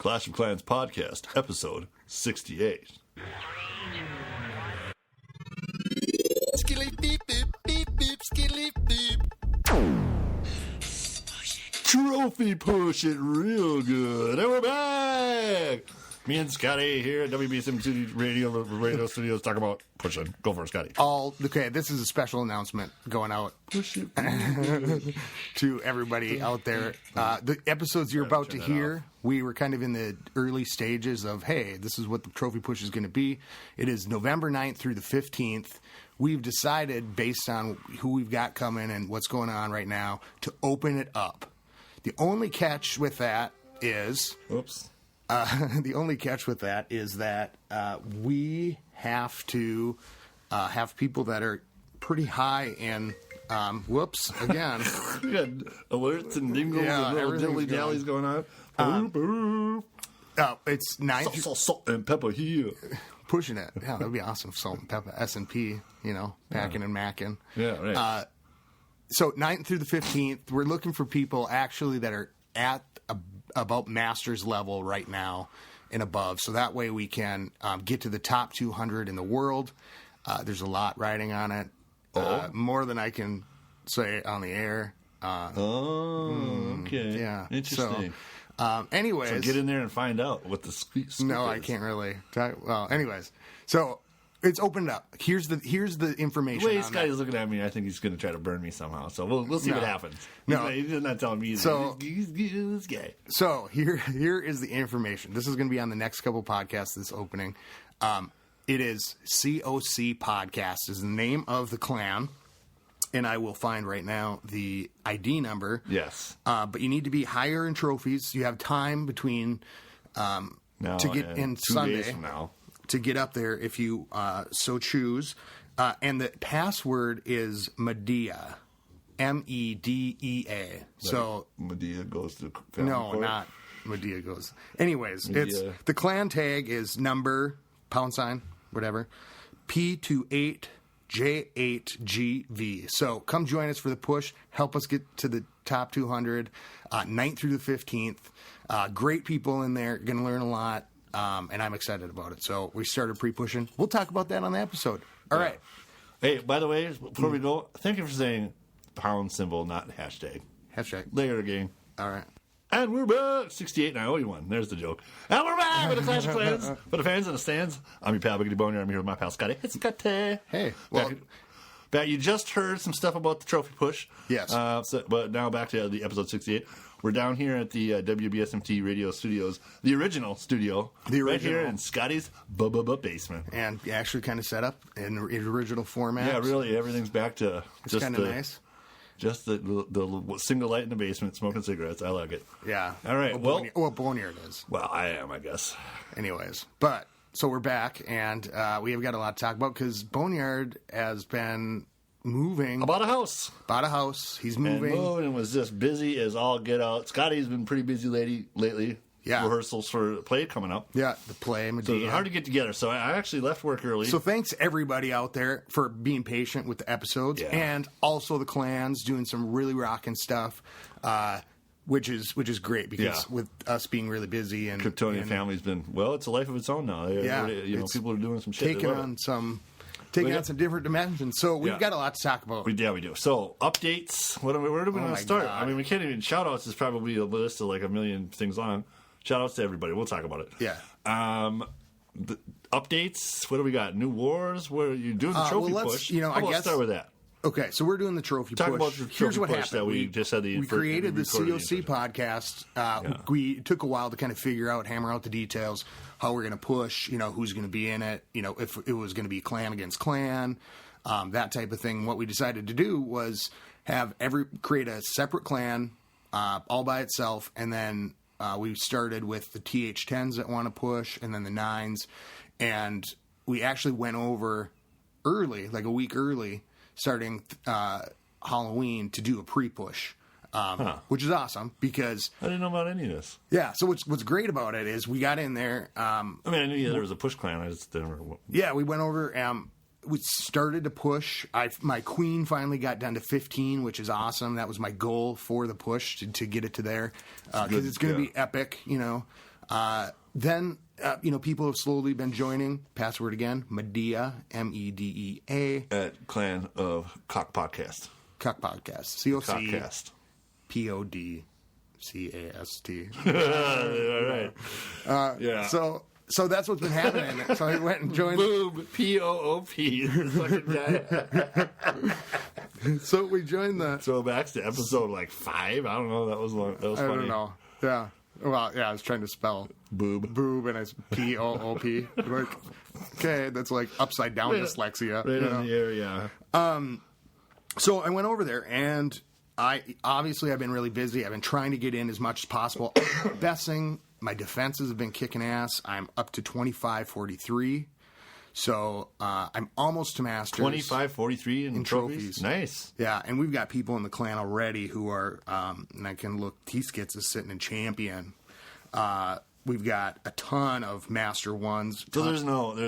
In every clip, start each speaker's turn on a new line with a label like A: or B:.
A: Clash of Clans podcast, episode 68.
B: Skilly beep beep beep beep skilly beep.
A: Trophy push it real good. And we're back. Me and Scotty here at WBSM Radio Studios talk about pushing. Go for it, Scotty.
C: Okay, this is a special announcement going out to everybody out there. The episodes you're about to hear, we were kind of in the early stages of, hey, this is what the trophy push is going to be. It is November 9th through the 15th. We've decided, based on who we've got coming and what's going on right now, to open it up. The only catch with that is...
A: Oops.
C: The only catch with that is that we have to have people that are pretty high in, whoops, again.
A: We got alerts and dingles and little dilly-dallies going on.
C: It's 9
A: Salt and pepper here.
C: Pushing it. Yeah, that would be awesome. Salt and pepper, S&P, packing and macking.
A: Yeah, right.
C: So 9th through the 15th, we're looking for people actually that are at about master's level right now and above. So that way we can get to the top 200 in the world. There's a lot riding on it. More than I can say on the air.
A: Okay.
C: Yeah.
A: Interesting.
C: So, anyways.
A: So get in there and find out what the scoop is.
C: No, I can't really talk. Well, anyways. So it's opened up. Here's the information.
A: The way Scotty's looking at me, I think he's going to try to burn me somehow. So we'll see what happens. He's not telling me.
C: So
A: he's this guy.
C: So here is the information. This is going to be on the next couple podcasts. This opening, it is COC Podcast is the name of the clan, and I will find right now the ID number.
A: Yes.
C: But you need to be higher in trophies. You have time between to get in
A: 2
C: Sunday
A: days from now.
C: To get up there if you so choose. And the password is Medea. MEDEA. So
A: Medea goes to family court?
C: not Medea goes. Anyways, it's the clan tag is number #, whatever, P28J8GV. So come join us for the push. Help us get to the top 200, 9th through the 15th. Great people in there. Going to learn a lot. And I'm excited about it. So we started pre-pushing. We'll talk about that on the episode. All right.
A: Hey, by the way, before we go, thank you for saying pound symbol, not hashtag.
C: Hashtag.
A: Later, gang.
C: All right.
A: And we're back. 68, and I owe you one. There's the joke. And we're back with the Clash of Clans. For the fans in the stands, I'm your pal, Scotty Boneyard. I'm here with my pal, Scotty. It's Scotty.
C: Hey. Well,
A: back, you just heard some stuff about the trophy push.
C: Yes.
A: But now back to the episode 68. We're down here at the WBSMT Radio Studios, the original studio. Right here in Scotty's basement.
C: And actually kind of set up in original format.
A: Yeah, really, everything's back to
C: it's kind of nice.
A: Just the single light in the basement, smoking cigarettes. I like it.
C: Yeah.
A: All right.
C: Well, Boneyard is.
A: Well, I am, I guess.
C: Anyways. But, so we're back, and we have got a lot to talk about, because Boneyard has been moving.
A: About a house.
C: He's moving.
A: And was just busy as all get out. Scotty's been pretty busy lately.
C: Yeah.
A: Rehearsals for the play coming up.
C: Yeah, the play.
A: So it's hard to get together. So I actually left work early.
C: So thanks everybody out there for being patient with the episodes.
A: Yeah.
C: And also the clans doing some really rocking stuff, which is great, because with us being really busy and
A: Kryptonian family's been, it's a life of its own now. People are doing some shit.
C: Taking on some different dimensions. So we've got a lot to talk about.
A: We do. So updates. Where do we want to start? God. I mean, we can't even. Shout outs is probably a list of like a million things long. Shout outs to everybody. We'll talk about it.
C: Yeah.
A: The updates. What do we got? New wars? Where are you doing the trophy push?
C: I guess
A: start with that.
C: Okay, so we're doing the trophy push.
A: Talk about the
C: Here's what
A: push
C: happened.
A: That we just had
C: we created the COC podcast. We took a while to kind of hammer out the details, how we're going to push, who's going to be in it, if it was going to be clan against clan, that type of thing. What we decided to do was create a separate clan all by itself, and then we started with the TH10s that want to push, and then the 9s, and we actually went over early, like a week early, starting Halloween, to do a pre-push, which is awesome, because
A: I didn't know about any of this.
C: Yeah, so what's great about it is we got in there.
A: I knew there was a push clan. I just didn't remember.
C: Yeah, we went over. We started to push. My queen finally got down to 15, which is awesome. That was my goal for the push, to get it to there, because it's going to be epic, Then, people have slowly been joining. Password again, Medea, Medea.
A: At Clan of Cock Podcast.
C: Cock Podcast. COC.
A: Cockcast.
C: PODCAST.
A: All right. Yeah.
C: So that's what's been happening. So I went and joined.
A: Boom. P-O-O-P.
C: So we joined the.
A: Throwbacks to episode 5. I don't know. That was long. That was funny.
C: I don't know. Yeah. Well, yeah, I was trying to spell
A: Boob,
C: and it's P-O-O-P. Okay, that's upside down dyslexia.
A: Right on the air, yeah.
C: So I went over there, and I've been really busy. I've been trying to get in as much as possible. Best thing, my defenses have been kicking ass. I'm up to 25-43. So I'm almost to Masters.
A: 25-43 in trophies. Nice.
C: Yeah, and we've got people in the clan already who are, and I can look, T-Skits is sitting in champion. We've got a ton of Master 1s.
A: So there's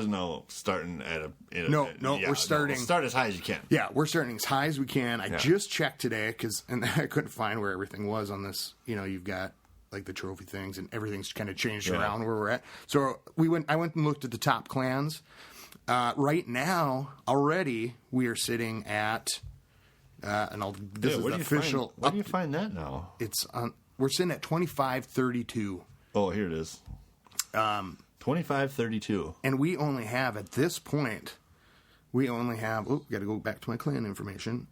A: no starting at a...
C: we're starting...
A: Start as high as you can.
C: Yeah, we're starting as high as we can. I just checked today, and I couldn't find where everything was on this. You've got... the trophy things, and everything's kind of changed around where we're at. So I went and looked at the top clans. Right now, already, we are sitting at, this is the official.
A: Where do you find that now?
C: We're sitting at 25-32.
A: Oh, here it is. 25-32.
C: And we only have, at this point, got to go back to my clan information.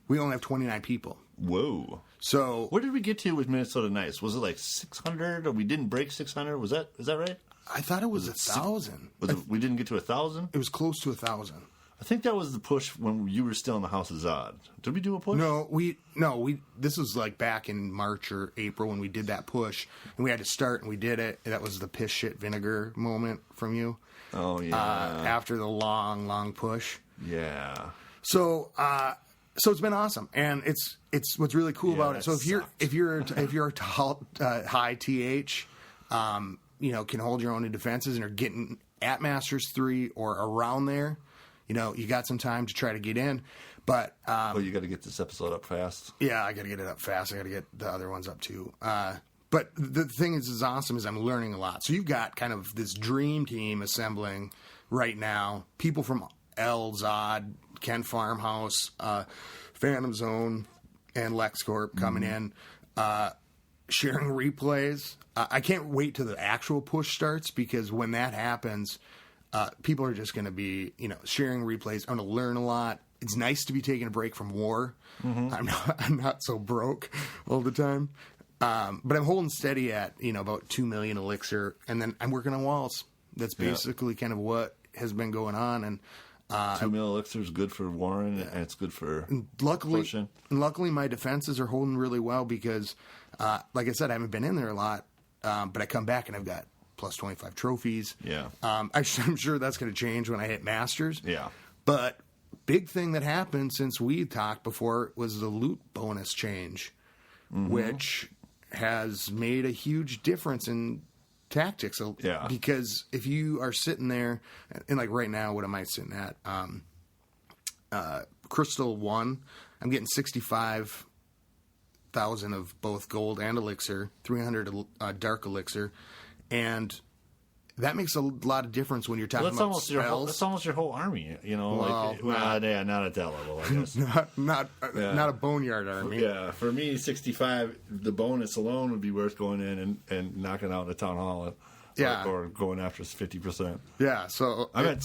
C: We only have 29 people.
A: Whoa.
C: So
A: where did we get to with Minnesota Nice? Was it 600, or we didn't break 600? Is that right?
C: I thought it was 1,000.
A: We didn't get to 1,000?
C: It was close to 1,000.
A: I think that was the push when you were still in the House of Zod. Did we do a push?
C: No, this was back in March or April when we did that push, and we had to start, and we did it. That was the piss shit vinegar moment from you.
A: Oh yeah.
C: After the long push.
A: Yeah.
C: So it's been awesome, and it's what's really cool about it. So if you're a high TH, can hold your own in defenses and are getting at Masters 3 or around there, you got some time to try to get in. But
A: you got to get this episode up fast.
C: Yeah, I got to get it up fast. I got to get the other ones up too. But the thing is awesome is I'm learning a lot. So you've got kind of this dream team assembling right now. People from Zod, Ken Farmhouse, Phantom Zone, and LexCorp coming in, sharing replays. I can't wait till the actual push starts, because when that happens, people are just going to be, sharing replays. I'm going to learn a lot. It's nice to be taking a break from war. Mm-hmm. I'm not so broke all the time. But I'm holding steady at, about 2 million elixir, and then I'm working on walls. That's basically kind of what has been going on. And
A: 2 mil elixir is good for Warren, and it's good for pushing.
C: Luckily, my defenses are holding really well because, like I said, I haven't been in there a lot, but I come back and I've got plus 25 trophies.
A: Yeah.
C: I'm sure that's going to change when I hit Masters.
A: Yeah.
C: But big thing that happened since we talked before was the loot bonus change, which has made a huge difference in tactics.
A: Yeah.
C: Because if you are sitting there, and right now, what am I sitting at? Crystal 1, I'm getting 65,000 of both gold and elixir, 300 dark elixir, and that makes a lot of difference when you're talking about spells.
A: That's almost your whole army,
C: Well,
A: not at that level, I guess.
C: not a boneyard army.
A: Yeah, for me, 65, the bonus alone would be worth going in and knocking out the town hall. Or going after 50%.
C: Yeah, so
A: I'm at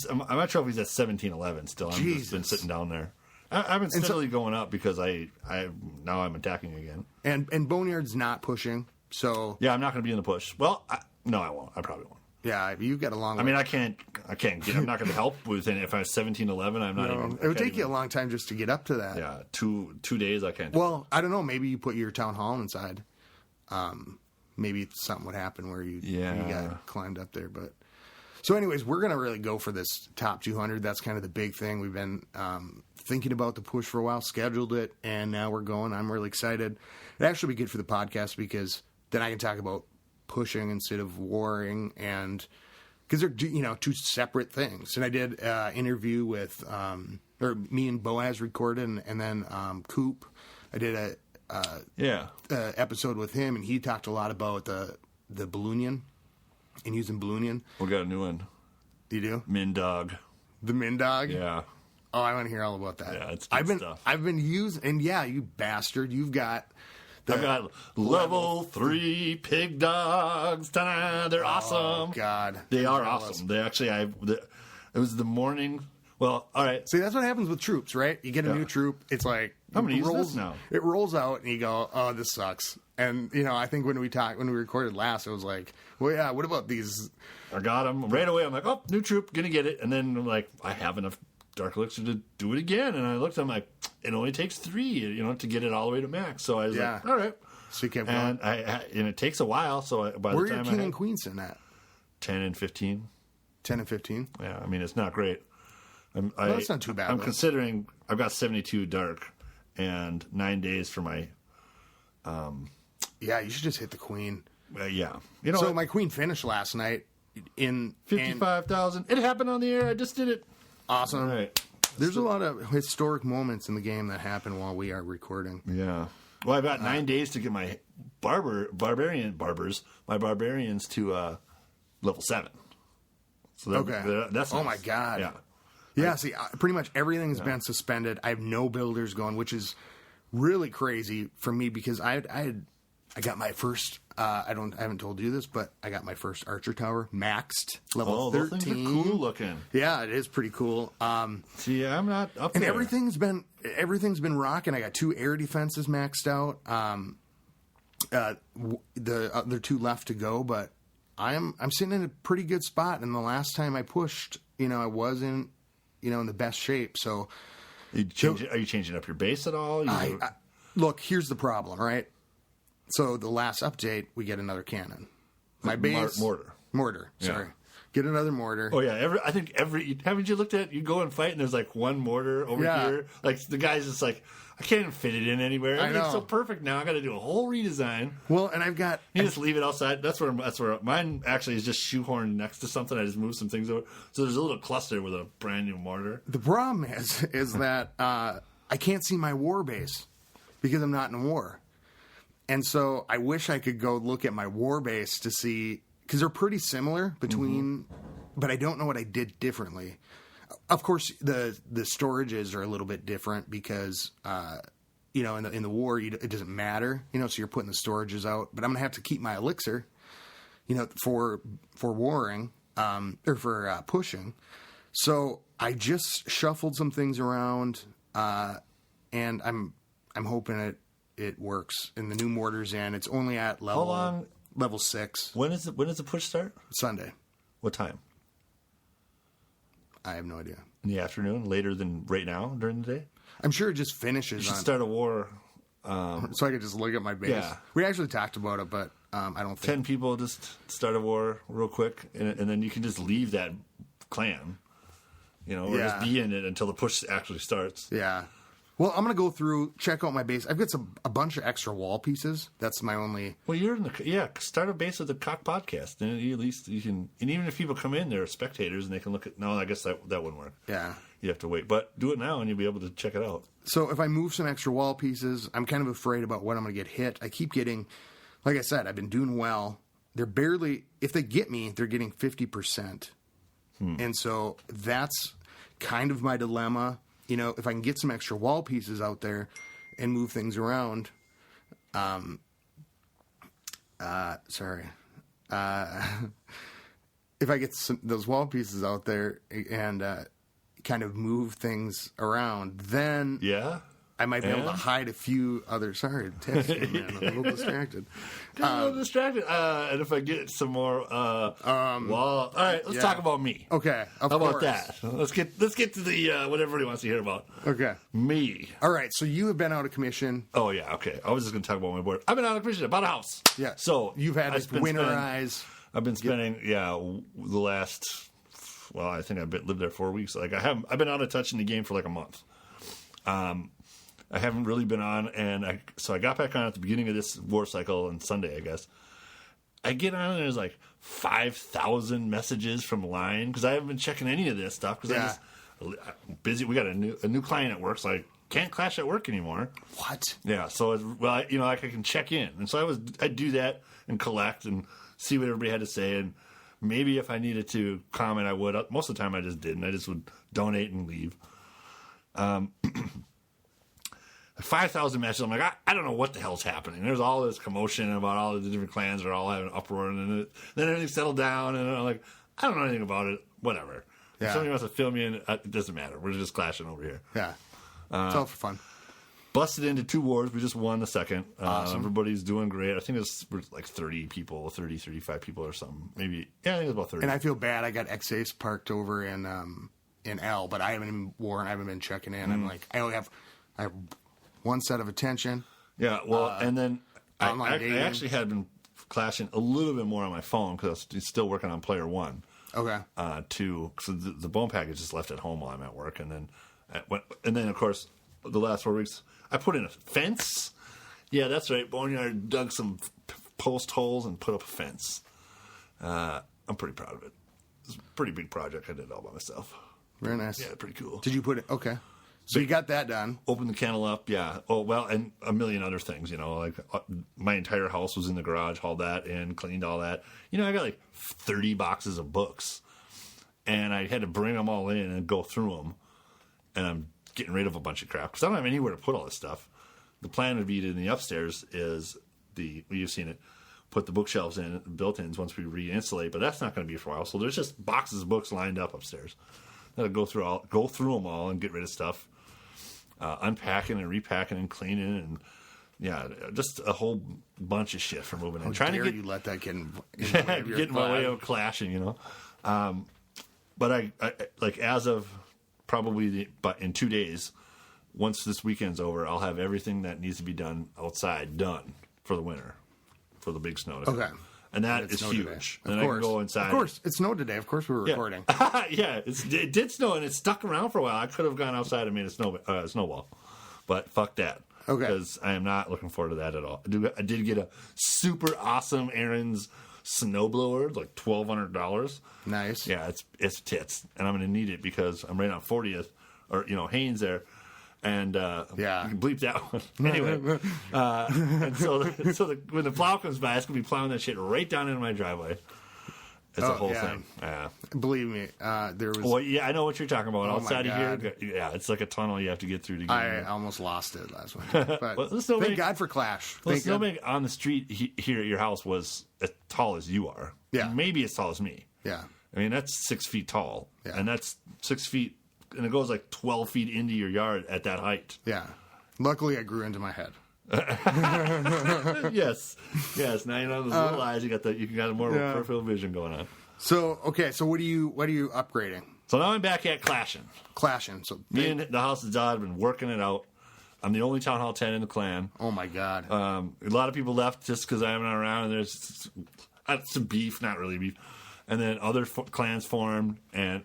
A: trophies at 1711 still. I've just been sitting down there. I've been steadily going up because now I'm attacking again.
C: And Boneyard's not pushing, so
A: yeah, I'm not going to be in the push. Well, no, I won't. I probably won't.
C: Yeah, you've got a long way.
A: I mean, I can't get. I'm not going to help with it. If I was 1711, I'm not even.
C: It would take you a long time just to get up to that.
A: Yeah, two days I can't.
C: Well, I don't know. Maybe you put your town hall inside. Maybe something would happen where you got climbed up there. But so, anyways, we're going to really go for this top 200. That's kind of the big thing. We've been thinking about the push for a while, scheduled it, and now we're going. I'm really excited. It'd actually be good for the podcast because then I can talk about pushing instead of warring, and because they're two separate things. And I did interview with or me and Boaz recorded, and then Coop. I did a episode with him, and he talked a lot about the the Ballonian and using Ballonian.
A: We got a new one.
C: You do?
A: Min Dog.
C: The Min Dog?
A: Yeah.
C: Oh, I want to hear all about that.
A: Yeah, it's good stuff.
C: I've been using, and yeah, you bastard, you've got.
A: I've got level 3 pig dogs. Ta-da! They're awesome.
C: Oh God,
A: they are awesome. They actually, it was the morning. Well, all right.
C: See, that's what happens with troops, right? You get a new troop. It's like
A: how many is this now?
C: It rolls out, and you go, "Oh, this sucks." And I think when we recorded last, it was like, "Well, yeah, what about these?"
A: I got them right away. I'm like, "Oh, new troop, gonna get it." And then I'm like, "I have enough Dark Elixir to do it again." And I looked, I'm like, "It only takes 3, to get it all the way to max." So I was like, "All right."
C: So you kept going.
A: And it takes a while. So by
C: where
A: the time
C: are your king and queen sitting at?
A: 10 and 15.
C: 10 and 15.
A: Yeah, I mean it's not great.
C: That's not too bad.
A: I'm considering I've got 72 dark and 9 days for my.
C: Yeah, you should just hit the queen.
A: Yeah,
C: So my queen finished last night in
A: 55,000. It happened on the air. I just did it.
C: Awesome.
A: All right.
C: There's a lot of historic moments in the game that happen while we are recording.
A: Yeah. Well, I've got 9 days to get my barbarians to level 7. So that's
C: oh my God.
A: Yeah.
C: Yeah. See, pretty much everything's been suspended. I have no builders going, which is really crazy for me because I got my first. I haven't told you this, but I got my first archer tower maxed level 13.
A: Those things are cool looking.
C: Yeah, it is pretty cool.
A: See, I'm not up
C: and
A: there.
C: everything's been rocking. I got 2 air defenses maxed out. The other 2 left to go, but I'm sitting in a pretty good spot. And the last time I pushed, I wasn't, in the best shape. So,
A: are you changing up your base at all?
C: Look, here's the problem, right? So the last update, we get another cannon. My base mortar. Sorry, get another mortar.
A: Oh yeah, I think haven't you looked at you go and fight and there's like one mortar over here? Like the guy's just like I can't even fit it in anywhere.
C: I know.
A: It's so perfect now. I got to do a whole redesign.
C: Well, and I've got
A: you just leave it outside. That's where mine actually is just shoehorned next to something. I just moved some things over, so there's a little cluster with a brand new mortar.
C: The problem is that I can't see my war base because I'm not in war. And so I wish I could go look at my war base to see, because they're pretty similar between, but I don't know what I did differently. Of course, the storages are a little bit different because, in the war, it doesn't matter, so you're putting the storages out. But I'm going to have to keep my elixir, for warring, or for pushing. So I just shuffled some things around, and I'm hoping it works. And the new mortar's in. It's only at level 6.
A: When does the push start?
C: Sunday.
A: What time?
C: I have no idea.
A: In the afternoon, later than right now during the day.
C: I'm sure it just finishes.
A: You should start a war.
C: So I could just look at my base. Yeah. We actually talked about it, but I don't think
A: 10 people just start a war real quick, and then you can just leave that clan, or just be in it until the push actually starts.
C: Yeah. Well, I'm going to go through, check out my base. I've got a bunch of extra wall pieces. That's my only...
A: Well, you're in start a base with the Cock Podcast. And at least you can... And even if people come in, they're spectators, and they can look at... No, I guess that wouldn't work.
C: Yeah.
A: You have to wait. But do it now, and you'll be able to check it out.
C: So if I move some extra wall pieces, I'm kind of afraid about when I'm going to get hit. I keep getting... Like I said, I've been doing well. They're barely... If they get me, they're getting 50%. And so that's kind of my dilemma. If I can get some extra wall pieces out there and move things around, if I get those wall pieces out there and kind of move things around, then I might be able to hide a few other. Sorry, text me, man. I'm a little distracted.
A: And if I get some more wall, all right, let's talk about me.
C: Okay,
A: how about that? Let's get to the what everybody wants to hear about.
C: Okay,
A: me.
C: All right, so you have been out of commission.
A: Oh yeah, okay. I was just going to talk about my board. I've been out of commission. I bought a house.
C: Yeah.
A: So
C: you've had to winterize.
A: I've been spending the last. Well, I think I've lived there 4 weeks. Like I've been out of touch in the game for like a month. I haven't really been on, and so I got back on at the beginning of this war cycle on Sunday, I guess. I get on, and there's like 5,000 messages from line, because I haven't been checking any of this stuff, because I'm busy. We got a new client at work, so I can't clash at work anymore.
C: What?
A: Yeah, so, I can check in. And so I do that and collect and see what everybody had to say, and maybe if I needed to comment, I would. Most of the time, I just didn't. I just would donate and leave. 5,000 matches. I'm like, I don't know what the hell's happening. There's all this commotion about all the different clans are all having an uproar, and then everything settled down, and I'm like, I don't know anything about it. Whatever.
C: Yeah.
A: If somebody wants to fill me in, it doesn't matter. We're just clashing over here.
C: Yeah. It's all for fun.
A: Busted into 2 wars. We just won the second.
C: Awesome.
A: Everybody's doing great. I think it's like 30 people, 30, 35 people or something. Maybe. Yeah, I think it's about 30.
C: And I feel bad. I got X-Ace parked over in L, but I haven't even worn. I haven't been checking in. I'm like, I have one set of attention.
A: Yeah, well, and then I
C: dating.
A: had been clashing a little bit more on my phone because I was still working on player 1.
C: Okay.
A: So the bone package is left at home while I'm at work, and then of course the last 4 weeks I put in a fence. Yeah, that's right. Boneyard dug some post holes and put up a fence. I'm pretty proud of it. It's a pretty big project. I did it all by myself.
C: Very nice.
A: Yeah, pretty cool.
C: Did you put it? Okay. So you got that done.
A: Opened the kennel up, yeah. Oh, well, and a million other things, like my entire house was in the garage, hauled that in, cleaned all that. I got like 30 boxes of books, and I had to bring them all in and go through them, and I'm getting rid of a bunch of crap because I don't have anywhere to put all this stuff. The plan would be in the upstairs is you've seen it, put the bookshelves in, built-ins once we re-insulate, but that's not going to be for a while. So there's just boxes of books lined up upstairs. Gotta go through them all and get rid of stuff. Unpacking and repacking and cleaning and just a whole bunch of shit for moving in.
C: Trying to you let that get in the way of your
A: get in my way of clashing, But I like as of probably but in 2 days, once this weekend's over, I'll have everything that needs to be done outside done for the winter, for the big snow.
C: Okay.
A: And that is huge. And I can go inside.
C: Of course, it snowed today. Of course, we're recording.
A: Yeah, it did snow, and it stuck around for a while. I could have gone outside and made a snowball, but fuck that.
C: Okay.
A: Because I am not looking forward to that at all. I did get a super awesome Aaron's snowblower, like $1,200.
C: Nice.
A: Yeah, it's tits, and I'm going to need it because I'm right on 40th, or Haynes there. And you can bleep that one anyway. And so when the plow comes by, it's gonna be plowing that shit right down into my driveway. It's a whole thing. Yeah.
C: Believe me, there was.
A: Well, yeah, I know what you're talking about. Outside
C: my
A: of here, yeah, it's like a tunnel you have to get through to get.
C: I almost lost it last winter. But
A: well,
C: thank God for Clash.
A: The snowbank on the street here at your house was as tall as you are.
C: Yeah.
A: Maybe as tall as me.
C: Yeah.
A: I mean, that's 6 feet tall,
C: Yeah.
A: and that's 6 feet. And it goes like 12 feet into your yard at that height.
C: Yeah. Luckily, I grew into my head.
A: Yes. Now you know those little eyes. You got more peripheral vision going on.
C: So okay. So what are you upgrading?
A: So now I'm back at clashing.
C: So
A: Me and the House of Dodd have been working it out. I'm the only Town Hall 10 in the clan.
C: Oh my God.
A: A lot of people left just because I'm not around, and there's some beef, not really beef, and then other clans formed, and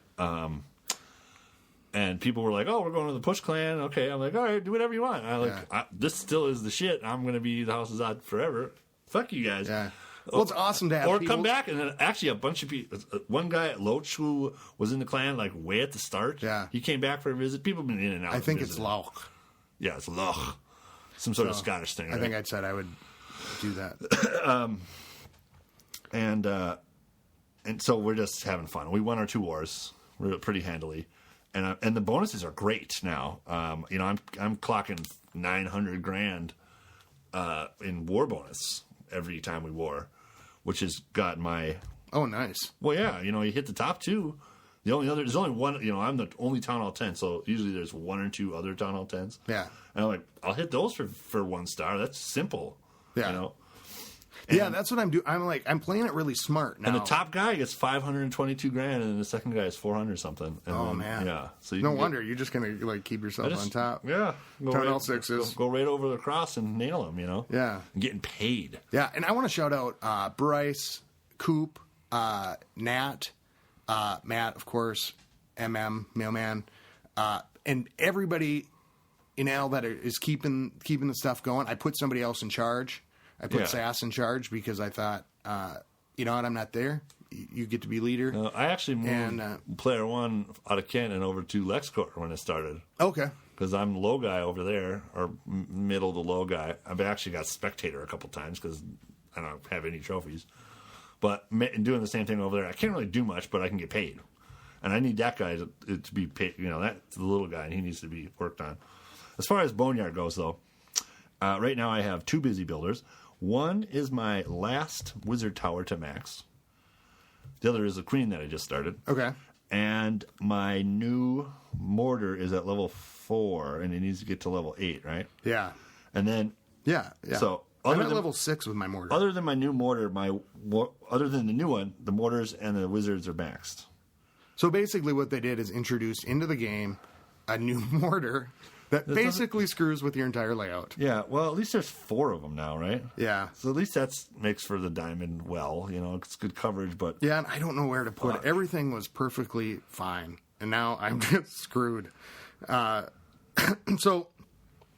A: people were like, "Oh, we're going to the Push Clan." Okay, I'm like, "All right, do whatever you want." This still is the shit. I'm going to be the House of Zod forever. Fuck you guys.
C: Yeah. Well, it's awesome to have
A: or
C: people...
A: come back, and then actually a bunch of people. One guy at Loach who was in the clan like way at the start.
C: Yeah.
A: He came back for a visit. People have been in and out.
C: I think it's Lauch.
A: Yeah, it's Loch. Some sort of Scottish thing. Right?
C: I think I'd said I would do that.
A: And so we're just having fun. We won our 2 wars pretty handily. And the bonuses are great now. I'm clocking $900,000 in war bonus every time we war, which has got my.
C: Oh, nice.
A: Well, yeah, you hit the top 2. There's only one. I'm the only Town Hall 10, so usually there's 1 or 2 other Town Hall 10s.
C: Yeah.
A: And I'm like, I'll hit those for 1 star. That's simple.
C: Yeah. Yeah, that's what I'm doing. I'm playing it really smart now.
A: And the top guy gets $522,000, and then the second guy is 400 something. And
C: man,
A: yeah. So
C: no wonder you're just gonna keep yourself on top.
A: Yeah,
C: Town Hall 6s.
A: Go right over the cross and nail them.
C: Yeah,
A: and getting paid.
C: Yeah, and I want to shout out Bryce, Coop, Nat, Matt, of course, Mailman, and everybody in Al that is keeping the stuff going. I put somebody else in charge. I put Sass in charge because I thought, you know what, I'm not there. You get to be leader.
A: I actually moved player 1 out of Canton over to LexCorp when it started.
C: Okay.
A: Because I'm the low guy over there, or middle to low guy. I've actually got spectator a couple times because I don't have any trophies. but doing the same thing over there, I can't really do much, but I can get paid. And I need that guy to be paid. That's the little guy, and he needs to be worked on. As far as Boneyard goes, though, right now I have 2 busy builders. One is my last wizard tower to max. The other is a queen that I just started.
C: Okay.
A: And my new mortar is at level 4, and it needs to get to level 8, right?
C: Yeah.
A: And then...
C: Yeah.
A: So
C: I'm at level 6 with my mortar.
A: Other than my new mortar, other than the new one, the mortars and the wizards are maxed.
C: So basically what they did is introduce into the game a new mortar that basically screws with your entire layout.
A: Yeah, well, at least there's 4 of them now, right?
C: Yeah.
A: So at least that makes for the diamond well. It's good coverage, but...
C: Yeah, and I don't know where to put it. Everything was perfectly fine, and now I'm just screwed. So,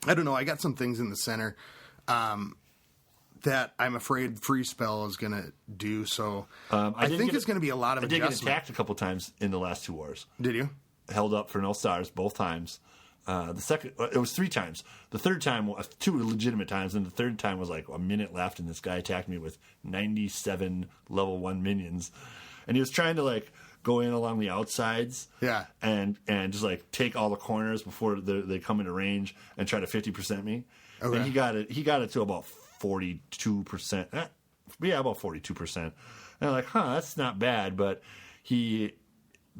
C: I don't know. I got some things in the center that I'm afraid Free Spell is going to do, so I think it's going to be a lot of adjustment.
A: I did get attacked a couple times in the last 2 wars.
C: Did you?
A: Held up for no stars both times. The second, it was 3 times. The third time, 2 legitimate times, and the third time was like a minute left, and this guy attacked me with 97 level 1 minions, and he was trying to like go in along the outsides,
C: yeah,
A: and just like take all the corners before they come into range and try to 50% me. Okay. And he got it to about 42%. Yeah, about 42%. And I'm like, that's not bad, but he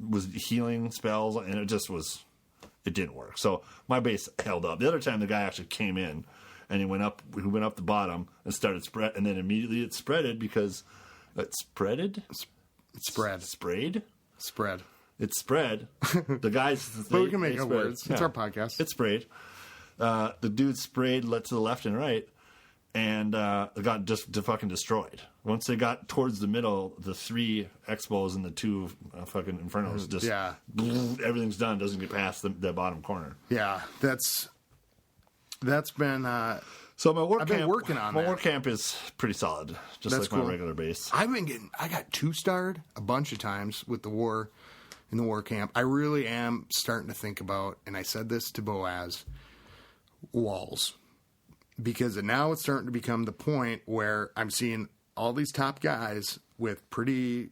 A: was healing spells, and it didn't work. So my base held up. The other time, the guy actually came in, and he went up the bottom and started spread, and then immediately it spreaded because it spreaded.
C: It spread.
A: Sprayed.
C: Spread.
A: It spread. The guys.
C: But we can make up words. It's our podcast.
A: It sprayed. The dude sprayed to the left and right, and it got just fucking destroyed. Once they got towards the middle, the 3 expos and the 2 fucking infernos just everything's done. Doesn't get past the bottom corner.
C: Yeah, that's been.
A: So my
C: I've been working on
A: my
C: that.
A: war camp is pretty solid, just like my regular base.
C: I got 2-starred a bunch of times with the war in the war camp. I really am starting to think about, and I said this to Boaz, walls. Because now it's starting to become the point where I'm seeing all these top guys with pretty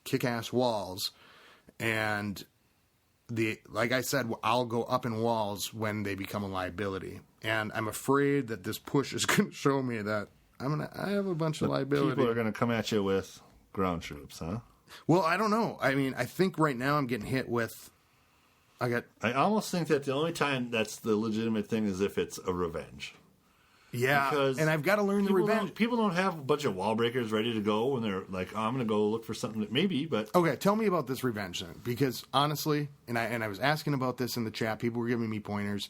C: kick-ass walls, and like I said, I'll go up in walls when they become a liability. And I'm afraid that this push is going to show me that I have a bunch of liability.
A: People are going to come at you with ground troops, huh?
C: Well, I don't know. I mean, I think right now I'm getting hit with... I
A: almost think that the only time that's the legitimate thing is if it's a revenge.
C: Yeah,
A: because
C: and I've got to learn the revenge.
A: People don't have a bunch of wall breakers ready to go when they're like, I'm going to go look for something that maybe, but...
C: Okay, tell me about this revenge then. Because honestly, and I was asking about this in the chat, people were giving me pointers.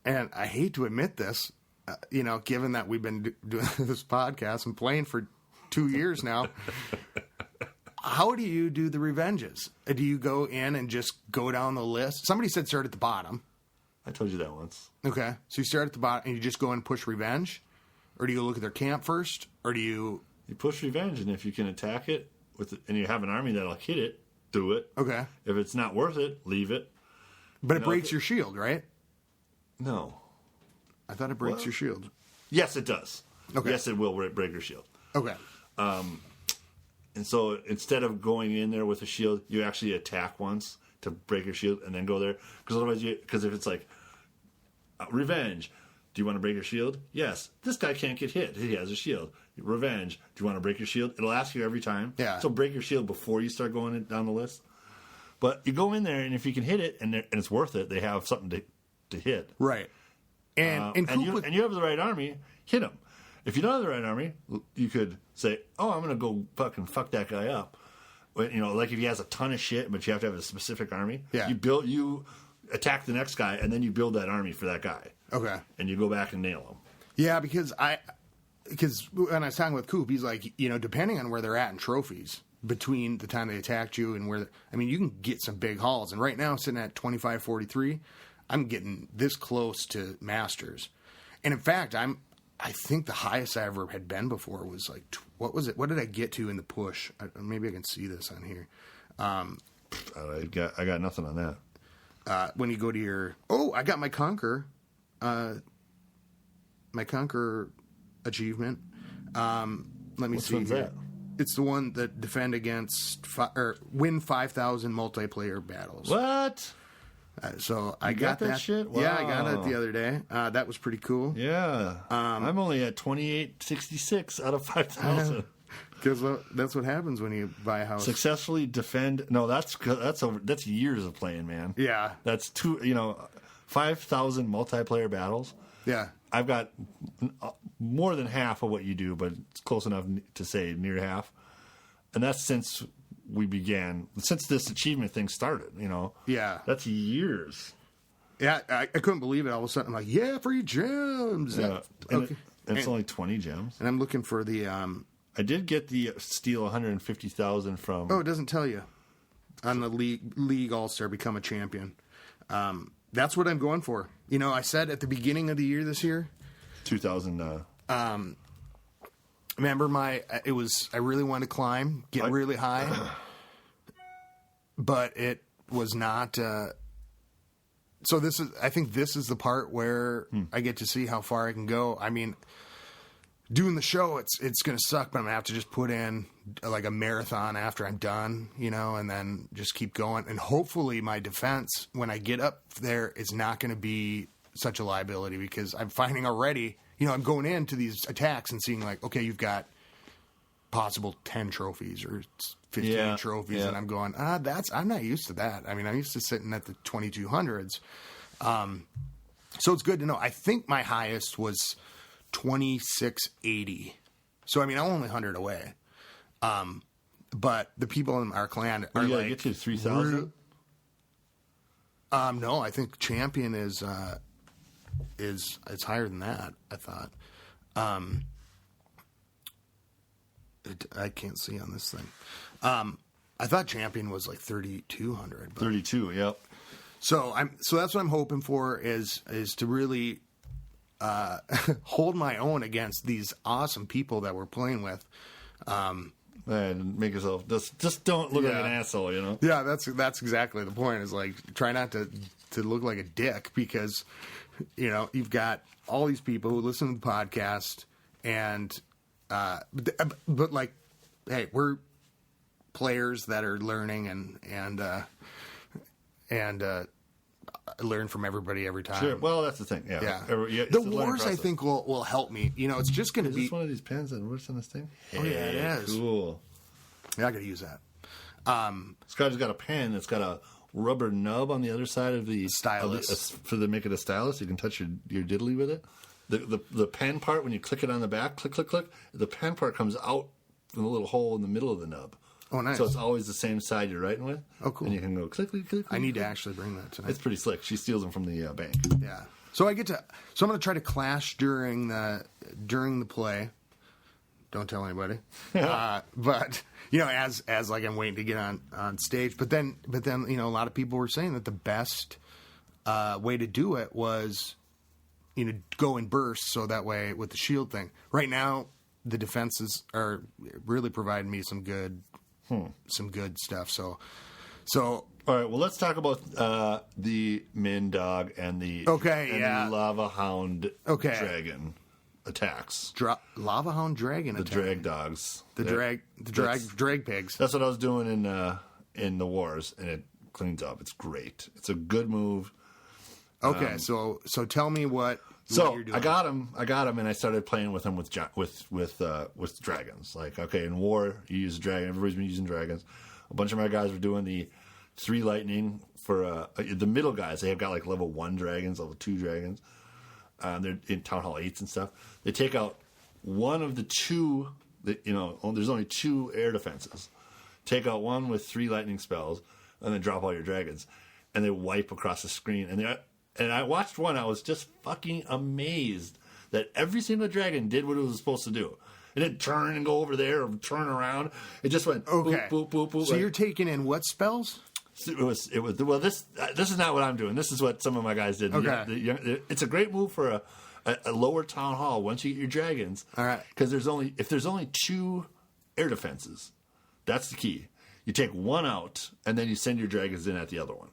C: And I hate to admit this, given that we've been doing this podcast and playing for 2 years now. How do you do the revenges? Do you go in and just go down the list? Somebody said start at the bottom.
A: I told you that once.
C: Okay. So you start at the bottom and you just go and push revenge? Or do you look at their camp first? Or do you...
A: You push revenge, and if you can attack it, and you have an army that'll hit it, do it.
C: Okay.
A: If it's not worth it, leave it.
C: But it breaks your shield, right?
A: No.
C: I thought it breaks your shield.
A: Yes, it does.
C: Okay.
A: Yes, it will break your shield.
C: Okay.
A: And so instead of going in there with a shield, you actually attack once to break your shield and then go there. Because otherwise, if it's like revenge, do you want to break your shield? Yes. This guy can't get hit. He has a shield. Revenge. Do you want to break your shield? It'll ask you every time.
C: Yeah.
A: So break your shield before you start going down the list. But you go in there, and if you can hit it, and it's worth it, they have something to hit.
C: Right. And
A: you have the right army, hit him. If you don't have the right army, you could say, I'm going to go fuck that guy up. Like if he has a ton of shit, but you have to have a specific army.
C: Yeah.
A: You attack the next guy, and then you build that army for that guy.
C: Okay.
A: And you go back and nail him.
C: Yeah, because when I was talking with Coop, he's like, depending on where they're at in trophies, between the time they attacked you and you can get some big hauls. And right now, sitting at 25-43, I'm getting this close to Masters. And in fact, I think the highest I ever had been before was like, what was it? What did I get to in the push? Maybe I can see this on here.
A: I got nothing on that.
C: When you go to your... I got my Conquer. My Conquer achievement. let me
A: Which
C: see
A: one's
C: here.
A: that?
C: It's the one that defend against or win 5,000 multiplayer battles.
A: What?
C: So I
A: got
C: got
A: that shit?
C: Yeah, I got it
A: Wow.
C: the other day. That was pretty cool.
A: Yeah. I'm only at 2866 out of 5,000.
C: Because that's what happens when you buy a house.
A: Successfully defend. No, that's years of playing, man.
C: Yeah.
A: That's 5,000 multiplayer battles.
C: Yeah.
A: I've got more than half of what you do, but it's close enough to say near half. And that's since this achievement thing started,
C: Yeah.
A: That's years.
C: Yeah, I couldn't believe it. All of a sudden, I'm like, yeah, free gems.
A: Yeah. And
C: Okay.
A: it's only 20 gems.
C: And I'm looking for the...
A: I did get the steal 150,000 from...
C: Oh, it doesn't tell you. On the League All-Star, become a champion. That's what I'm going for. I said at the beginning of the year this year...
A: 2000...
C: Remember I really wanted to climb, get really high, but it was not. So I think this is the part where I get to see how far I can go. I mean, doing the show, it's going to suck, but I'm going to have to just put in like a marathon after I'm done, and then just keep going. And hopefully my defense, when I get up there, is not going to be such a liability, because I'm finding already, I'm going into these attacks and seeing like, okay, you've got possible 10 trophies or 15 trophies.
A: Yeah.
C: And I'm going, I'm not used to that. I mean, I'm used to sitting at the 2200s. So it's good to know. I think my highest was 2680. So, I mean, I'm only 100 away. But the people in our clan are
A: you gotta
C: like,
A: get to 3,000?
C: No, I think champion is it's higher than that, I thought. I can't see on this thing. I thought champion was like 3,200.
A: 32, yep.
C: So that's what I'm hoping for is to really hold my own against these awesome people that we're playing with.
A: And make yourself just don't look like an asshole,
C: Yeah, that's exactly the point. Is like try not to look like a dick, because you've got all these people who listen to the podcast, and but like, hey, we're players that are learning and learn from everybody every time.
A: Sure. Well, that's the thing. Yeah.
C: Yeah. The wars, I think, will help me. It's just going to
A: Is
C: be.
A: this one of these pens that works on this thing?
C: Oh, yeah, it is.
A: Cool.
C: Yeah, I got to use that.
A: Scotty's got a pen that's got a rubber nub on the other side of the
C: Stylus.
A: for the make it a stylus. You can touch your diddly with it. The pen part, when you click it on the back, click, click, click, the pen part comes out from the little hole in the middle of the nub.
C: Oh, nice.
A: So it's always the same side you're writing with.
C: Oh, cool.
A: And you can go click, click, click.
C: I need to actually bring that tonight.
A: It's pretty slick. She steals them from the bank.
C: Yeah. So I'm going to try to clash during the play. Don't tell anybody. But as like I'm waiting to get on stage. But then a lot of people were saying that the best way to do it was go in bursts, so that way with the shield thing. Right now, the defenses are really providing me some good stuff. So.
A: All right, well, let's talk about the Min Dog and the Lava Hound Dragon attacks.
C: Lava Hound Dragon
A: The drag dogs.
C: The drag pigs.
A: That's what I was doing in the wars, and it cleans up. It's great. It's a good move.
C: Okay, so tell me what
A: So
C: you're doing.
A: I got him, and I started playing with him with dragons. Like, okay, in war you use a dragon. Everybody's been using dragons. A bunch of my guys were doing the 3 lightning for the middle guys. They have got like level 1 dragons, level 2 dragons. They're in Town Hall 8s and stuff. They take out one of the 2. There's only 2 air defenses. Take out one with 3 lightning spells, and then drop all your dragons, and they wipe across the screen. And I watched one. I was just fucking amazed that every single dragon did what it was supposed to do. It didn't turn and go over there or turn around. It just went boop, boop, boop, boop.
C: So you're taking in what spells?
A: It was. Well, this is not what I'm doing. This is what some of my guys did.
C: Okay.
A: It's a great move for a lower town hall once you get your dragons.
C: All right.
A: Because if there's only 2 air defenses, that's the key. You take one out and then you send your dragons in at the other one.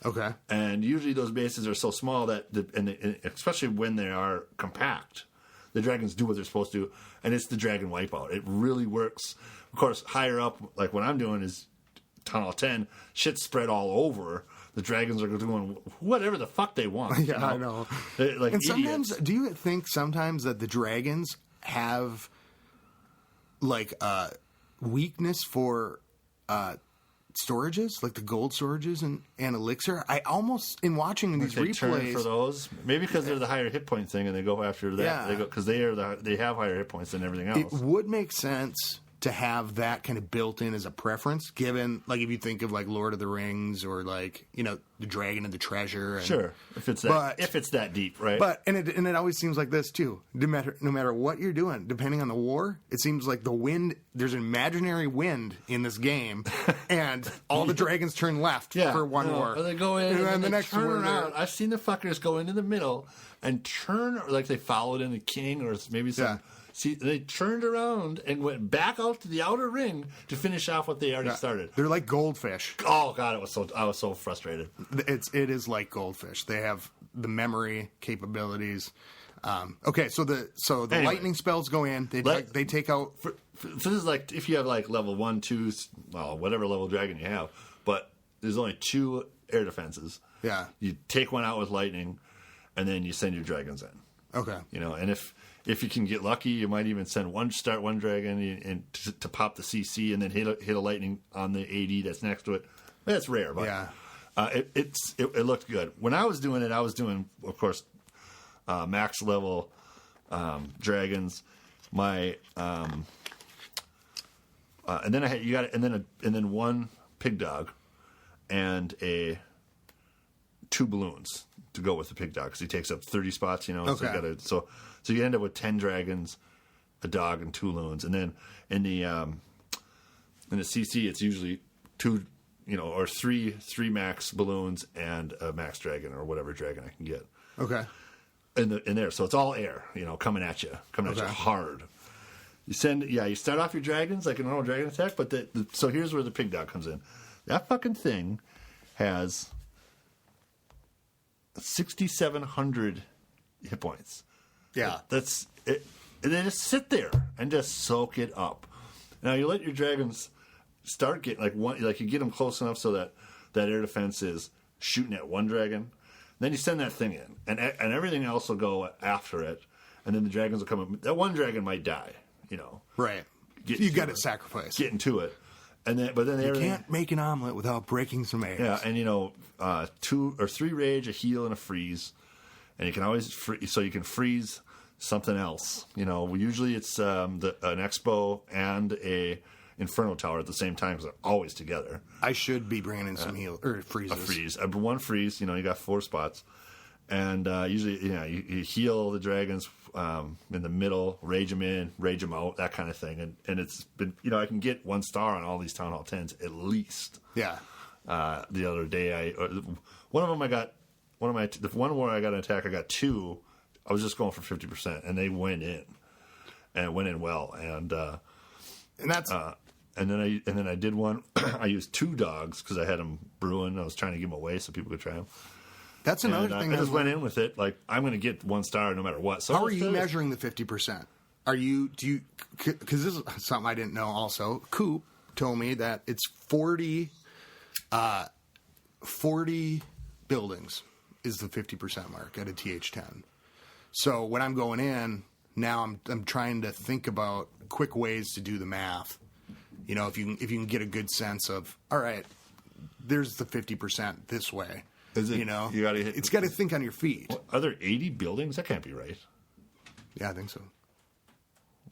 C: Okay.
A: And usually those bases are so small that, and especially when they are compact, the dragons do what they're supposed to, and it's the dragon wipeout. It really works. Of course, higher up, like what I'm doing is Town Hall 10, shit's spread all over. The dragons are doing whatever the fuck they want.
C: Yeah, I know.
A: They're like
C: and sometimes,
A: idiots.
C: do you think sometimes that the dragons have like weakness for storages, like the gold storages and elixir? I almost, in watching these
A: They turn
C: replays,
A: for those, maybe because they're the higher hit point thing, and they go after that.
C: Yeah.
A: They go because they have higher hit points than everything else.
C: it would make sense to have that kind of built in as a preference, given, like, if you think of like Lord of the Rings or like, you know, the Dragon and the Treasure. And,
A: Sure, if it's that deep, right?
C: But and it always seems like this too. No matter what you're doing, depending on the war, it seems like the wind. There's an imaginary wind in this game, and all the dragons turn left for one war.
A: Or they go in and then
C: the
A: they
C: next
A: turn
C: war
A: around. I've seen the fuckers go into the middle and turn, like they followed in the king or maybe some.
C: Yeah.
A: See, they turned around and went back out to the outer ring to finish off what they already started.
C: They're like goldfish.
A: Oh god, I was so frustrated.
C: It is like goldfish. They have the memory capabilities. Okay, so the
A: Anyway.
C: lightning spells go in. They take out.
A: So this is like if you have like level 1, 2, well, whatever level dragon you have, but there's only 2 air defenses.
C: Yeah.
A: You take one out with lightning, and then you send your dragons in.
C: Okay.
A: You know, and if you can get lucky, you might even send one dragon and to pop the CC, and then hit a lightning on the AD that's next to it. That's rare, but
C: Yeah.
A: it looked good. When I was doing it, I was doing, of course, max level dragons. My and then and then one pig dog and 2 balloons to go with the pig dog because he takes up 30 spots. You know,
C: Okay.
A: So you end up with 10 dragons, a dog, and 2 loons, and then in the CC it's usually 2, or 3 max balloons and a max dragon or whatever dragon I can get.
C: Okay.
A: In there, so it's all air, coming at you hard. You start off your dragons like a normal dragon attack, but so here's where the pig dog comes in. That fucking thing has 6,700 hit points.
C: Yeah.
A: That's it. And they just sit there and just soak it up. Now you let your dragons start getting you get them close enough so that air defense is shooting at one dragon. Then you send that thing in, and everything else will go after it, and then the dragons will come in. That one dragon might die,
C: Right. You got to sacrifice.
A: Getting to it, but then
C: You can't make an omelet without breaking some eggs.
A: Yeah, and 2 or 3 rage, a heal, and a freeze, and you can always so you can freeze something else. Usually it's an expo and a Inferno Tower at the same time because they're always together.
C: I should be bringing in some heal or freezes.
A: A freeze, one freeze. You got 4 spots, and usually you heal the dragons in the middle, rage them in, rage them out, that kind of thing. And it's been I can get 1 star on all these Town Hall 10s at least.
C: Yeah.
A: The other day, one of them I got the one where I got an attack, I got 2. I was just going for 50%, and they went in, and it went in well, and
C: that's.
A: And then I did one. I used 2 dogs because I had them brewing. I was trying to give them away so people could try them.
C: That's another thing.
A: I just went in with it like I'm going to get 1 star no matter what. So
C: how are you measuring the 50%? Because this is something I didn't know. Also, Coop told me that it's 40 buildings is the 50% mark at a TH10. So when I'm going in now, I'm trying to think about quick ways to do the math. If you can get a good sense of, all right, there's the 50% this way.
A: Is it,
C: you
A: gotta hit,
C: it's got to think on your feet.
A: Are there 80 buildings? That can't be right.
C: Yeah, I think so.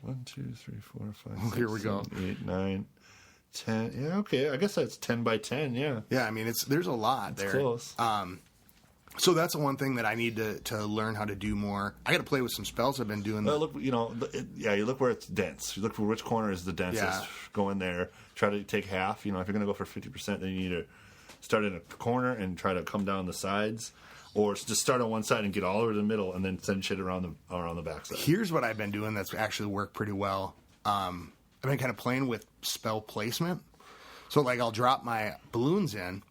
A: 1, 2, 3, 4, 5.
C: Well, here we go.
A: 7, 8, 9, 10. Yeah, okay. I guess that's 10 by 10. Yeah.
C: Yeah, I mean there's a lot there.
A: Close.
C: So that's the one thing that I need to learn how to do more. I got to play with some spells I've been doing.
A: Well, look, you look where it's dense. You look for which corner is the densest.
C: Yeah.
A: Go in there. Try to take half. If you're going to go for 50%, then you need to start in a corner and try to come down the sides, or just start on one side and get all over the middle, and then send shit around the backside.
C: Here's what I've been doing that's actually worked pretty well. I've been kind of playing with spell placement. So like I'll drop my balloons in,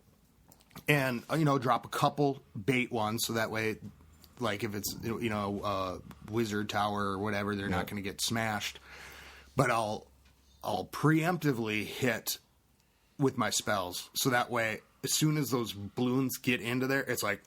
C: and drop a couple bait ones so that way like if it's a wizard tower or whatever, they're not going to get smashed. But I'll preemptively hit with my spells, so that way, as soon as those balloons get into there, it's like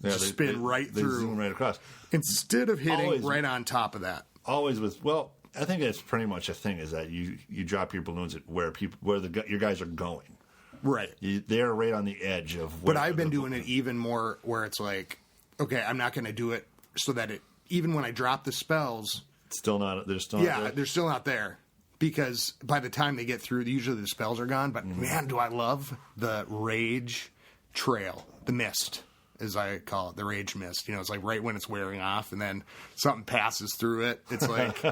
C: they spin right through,
A: zoom right across,
C: instead of hitting right on top of that.
A: Always I think that's pretty much a thing, is that you drop your balloons at where your guys are going.
C: Right.
A: They're right on the edge of.
C: But I've been doing it even more where it's like, okay, I'm not going to do it so that even when I drop the spells,
A: they're still not there.
C: Because by the time they get through, usually the spells are gone. But man, do I love the rage trail, the mist, as I call it, the rage mist. It's like right when it's wearing off, and then something passes through it. It's like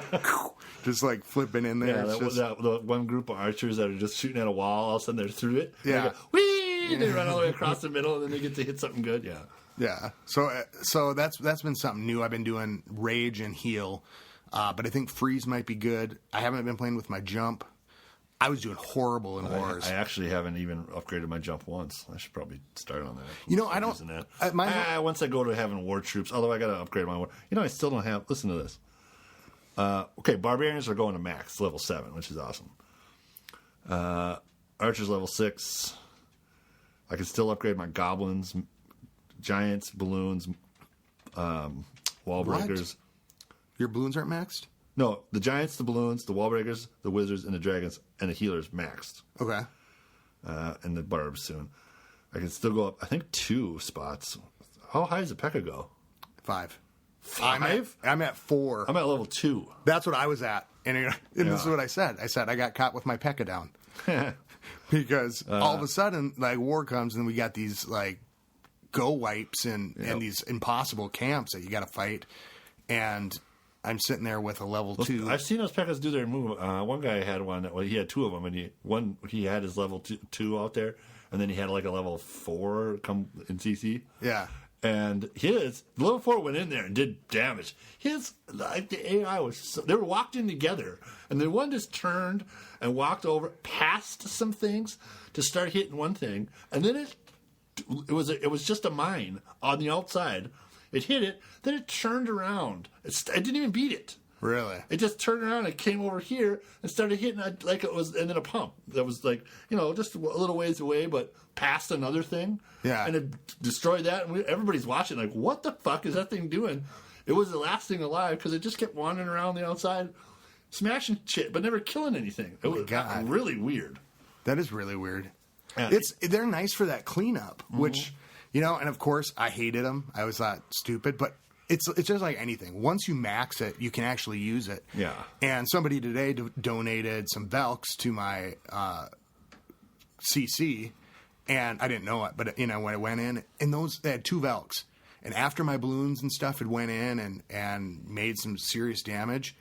C: just like flipping in there.
A: Yeah, the one group of archers that are just shooting at a wall, all of a sudden they're through it.
C: Yeah,
A: they go, whee! They run all the way across the middle, and then they get to hit something good. Yeah,
C: yeah. So that's been something new. I've been doing rage and heal. But I think freeze might be good. I haven't been playing with my jump. I was doing horrible in wars.
A: I actually haven't even upgraded my jump once. I should probably start on that.
C: I don't.
A: Once I go to having war troops, although I got to upgrade my war. I still don't have. Listen to this. Okay, barbarians are going to max level 7, which is awesome. Archers level 6. I can still upgrade my goblins, giants, balloons, wall breakers.
C: Your balloons aren't maxed?
A: No, the giants, the balloons, the wall breakers, the wizards, and the dragons, and the healers maxed.
C: Okay.
A: And the barbs soon. I can still go up, I think, 2 spots. How high does the P.E.K.K.A. go?
C: 5.
A: 5?
C: I'm at 4.
A: I'm at level 2.
C: That's what I was at. And this is what I said. I said I got caught with my P.E.K.K.A. down. Because all of a sudden, like, war comes, and we got these, like, go wipes and these impossible camps that you got to fight. And I'm sitting there with a level 2.
A: I've seen those P.E.K.K.A.s do their move. One guy had one that he had 2 of them, and he had his level 2 out there, and then he had like a level 4 come in CC.
C: Yeah,
A: and his level 4 went in there and did damage. His the AI they were walked in together, and the one just turned and walked over past some things to start hitting one thing, and then it was just a mine on the outside. It hit it, then it turned around. It didn't even beat it.
C: Really?
A: It just turned around and came over here and started hitting it like it was, and then a pump that was like, just a little ways away, but past another thing.
C: Yeah.
A: And it destroyed that, and everybody's watching like, what the fuck is that thing doing? It was the last thing alive because it just kept wandering around the outside, smashing shit, but never killing anything. It was really weird.
C: That is really weird. They're nice for that cleanup, which... and of course, I hated them. I always thought stupid, but it's just like anything. Once you max it, you can actually use it.
A: Yeah. And
C: somebody today donated some Velks to my CC, and I didn't know it, but when I went in, and they had 2 Velks, and after my balloons and stuff had went in and made some serious damage,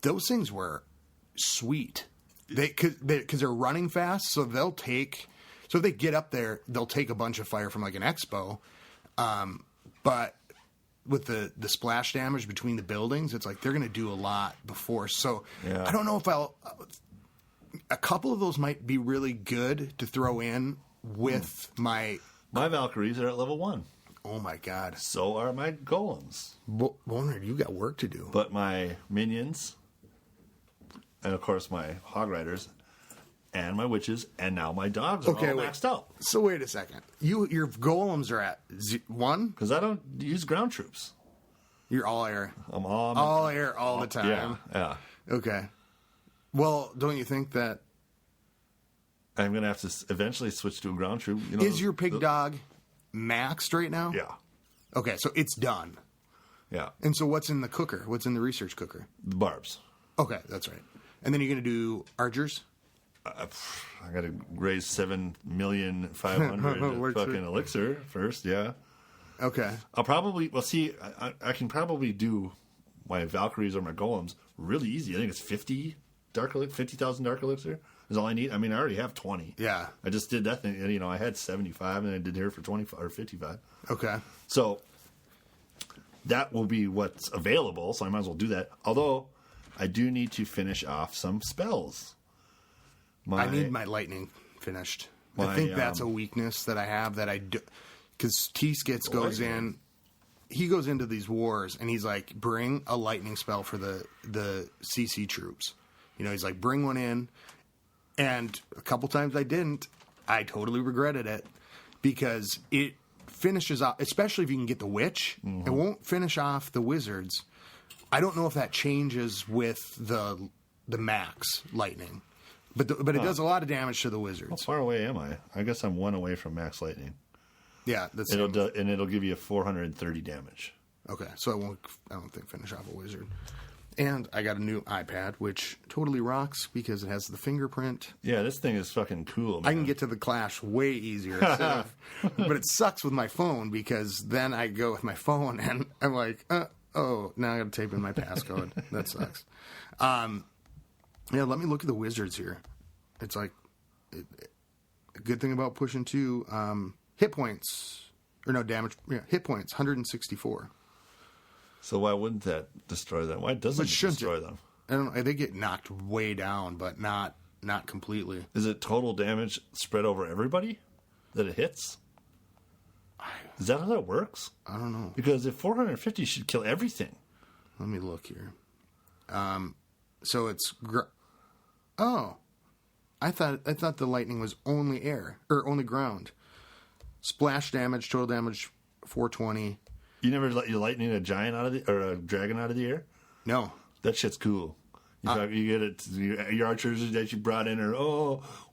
C: those things were sweet. Because they're running fast, so they'll take. So if they get up there, they'll take a bunch of fire from like an expo. But with the splash damage between the buildings, it's like they're going to do a lot before. So I don't know if a couple of those might be really good to throw in with my
A: Valkyries are at level 1.
C: Oh my God.
A: So are my golems.
C: Boneyard, you got work to do.
A: But my minions, and of course my hog riders, and my witches, and now my dogs are all maxed out.
C: So wait a second. Your golems are at 1?
A: Because I don't use ground troops.
C: You're all air.
A: I'm all
C: air all the time.
A: Yeah.
C: Okay. Well, don't you think that
A: I'm going to have to eventually switch to a ground troop?
C: Is your pig dog maxed right now?
A: Yeah.
C: Okay, so it's done.
A: Yeah.
C: And so what's in the cooker? What's in the research cooker?
A: The barbs.
C: Okay, that's right. And then you're going to do archers?
A: I got to raise 7,500,000 fucking elixir first. Yeah.
C: Okay.
A: I'll probably I can probably do my Valkyries or my golems really easy. I think it's 50,000 dark elixir is all I need. I mean, I already have 20.
C: Yeah.
A: I just did that thing. And, I had 75, and I did here for 25 or 55.
C: Okay.
A: So that will be what's available. So I might as well do that. Although I do need to finish off some spells.
C: I need my lightning finished. I think that's a weakness that I have that I do. Because T-Skits goes in. he goes into these wars, and he's like, bring a lightning spell for the CC troops. You know, he's like, bring one in. And a couple times I didn't. I totally regretted it because it finishes off, especially if you can get the witch. It won't finish off the wizards. I don't know if that changes with the max lightning, but it does a lot of damage to the wizards.
A: How far away am I? I guess I'm 1 away from max lightning.
C: Yeah,
A: it'll give you 430 damage.
C: Okay, so I don't think finish off a wizard. And I got a new iPad, which totally rocks because it has the fingerprint.
A: Yeah, this thing is fucking cool, man.
C: I can get to the Clash way easier. But it sucks with my phone because then I go with my phone and I'm like, now I got to type in my passcode. That sucks. Let me look at the wizards here. It's like, a good thing about pushing 2, hit points, or no, damage, hit points, 164.
A: So why wouldn't that destroy them? Why doesn't it destroy them?
C: I don't know. They get knocked way down, but not completely.
A: Is it total damage spread over everybody that it hits? Is that how that works?
C: I don't know.
A: Because if 450 should kill everything.
C: Let me look here. So it's I thought the lightning was only air or only ground. Splash damage, total damage 420.
A: You never let your lightning a giant or a dragon out of the air?
C: No.
A: That shit's cool. You get it. Your archers that you brought in are,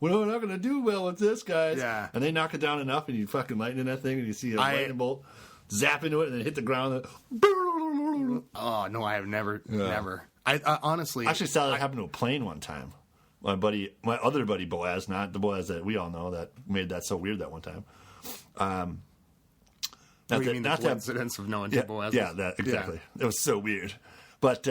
A: we're not going to do well with this, guys.
C: Yeah.
A: And they knock it down enough, and you fucking lightning that thing, and you see a lightning bolt zap into it, and then hit the ground.
C: Oh no, I have never. I honestly
A: actually saw that happen to a plane one time. My other buddy Boaz, not the Boaz that we all know, that made that so weird that one time.
C: What do you mean the coincidence of knowing two Boazes?
A: Yeah, that exactly. Yeah. It was so weird. But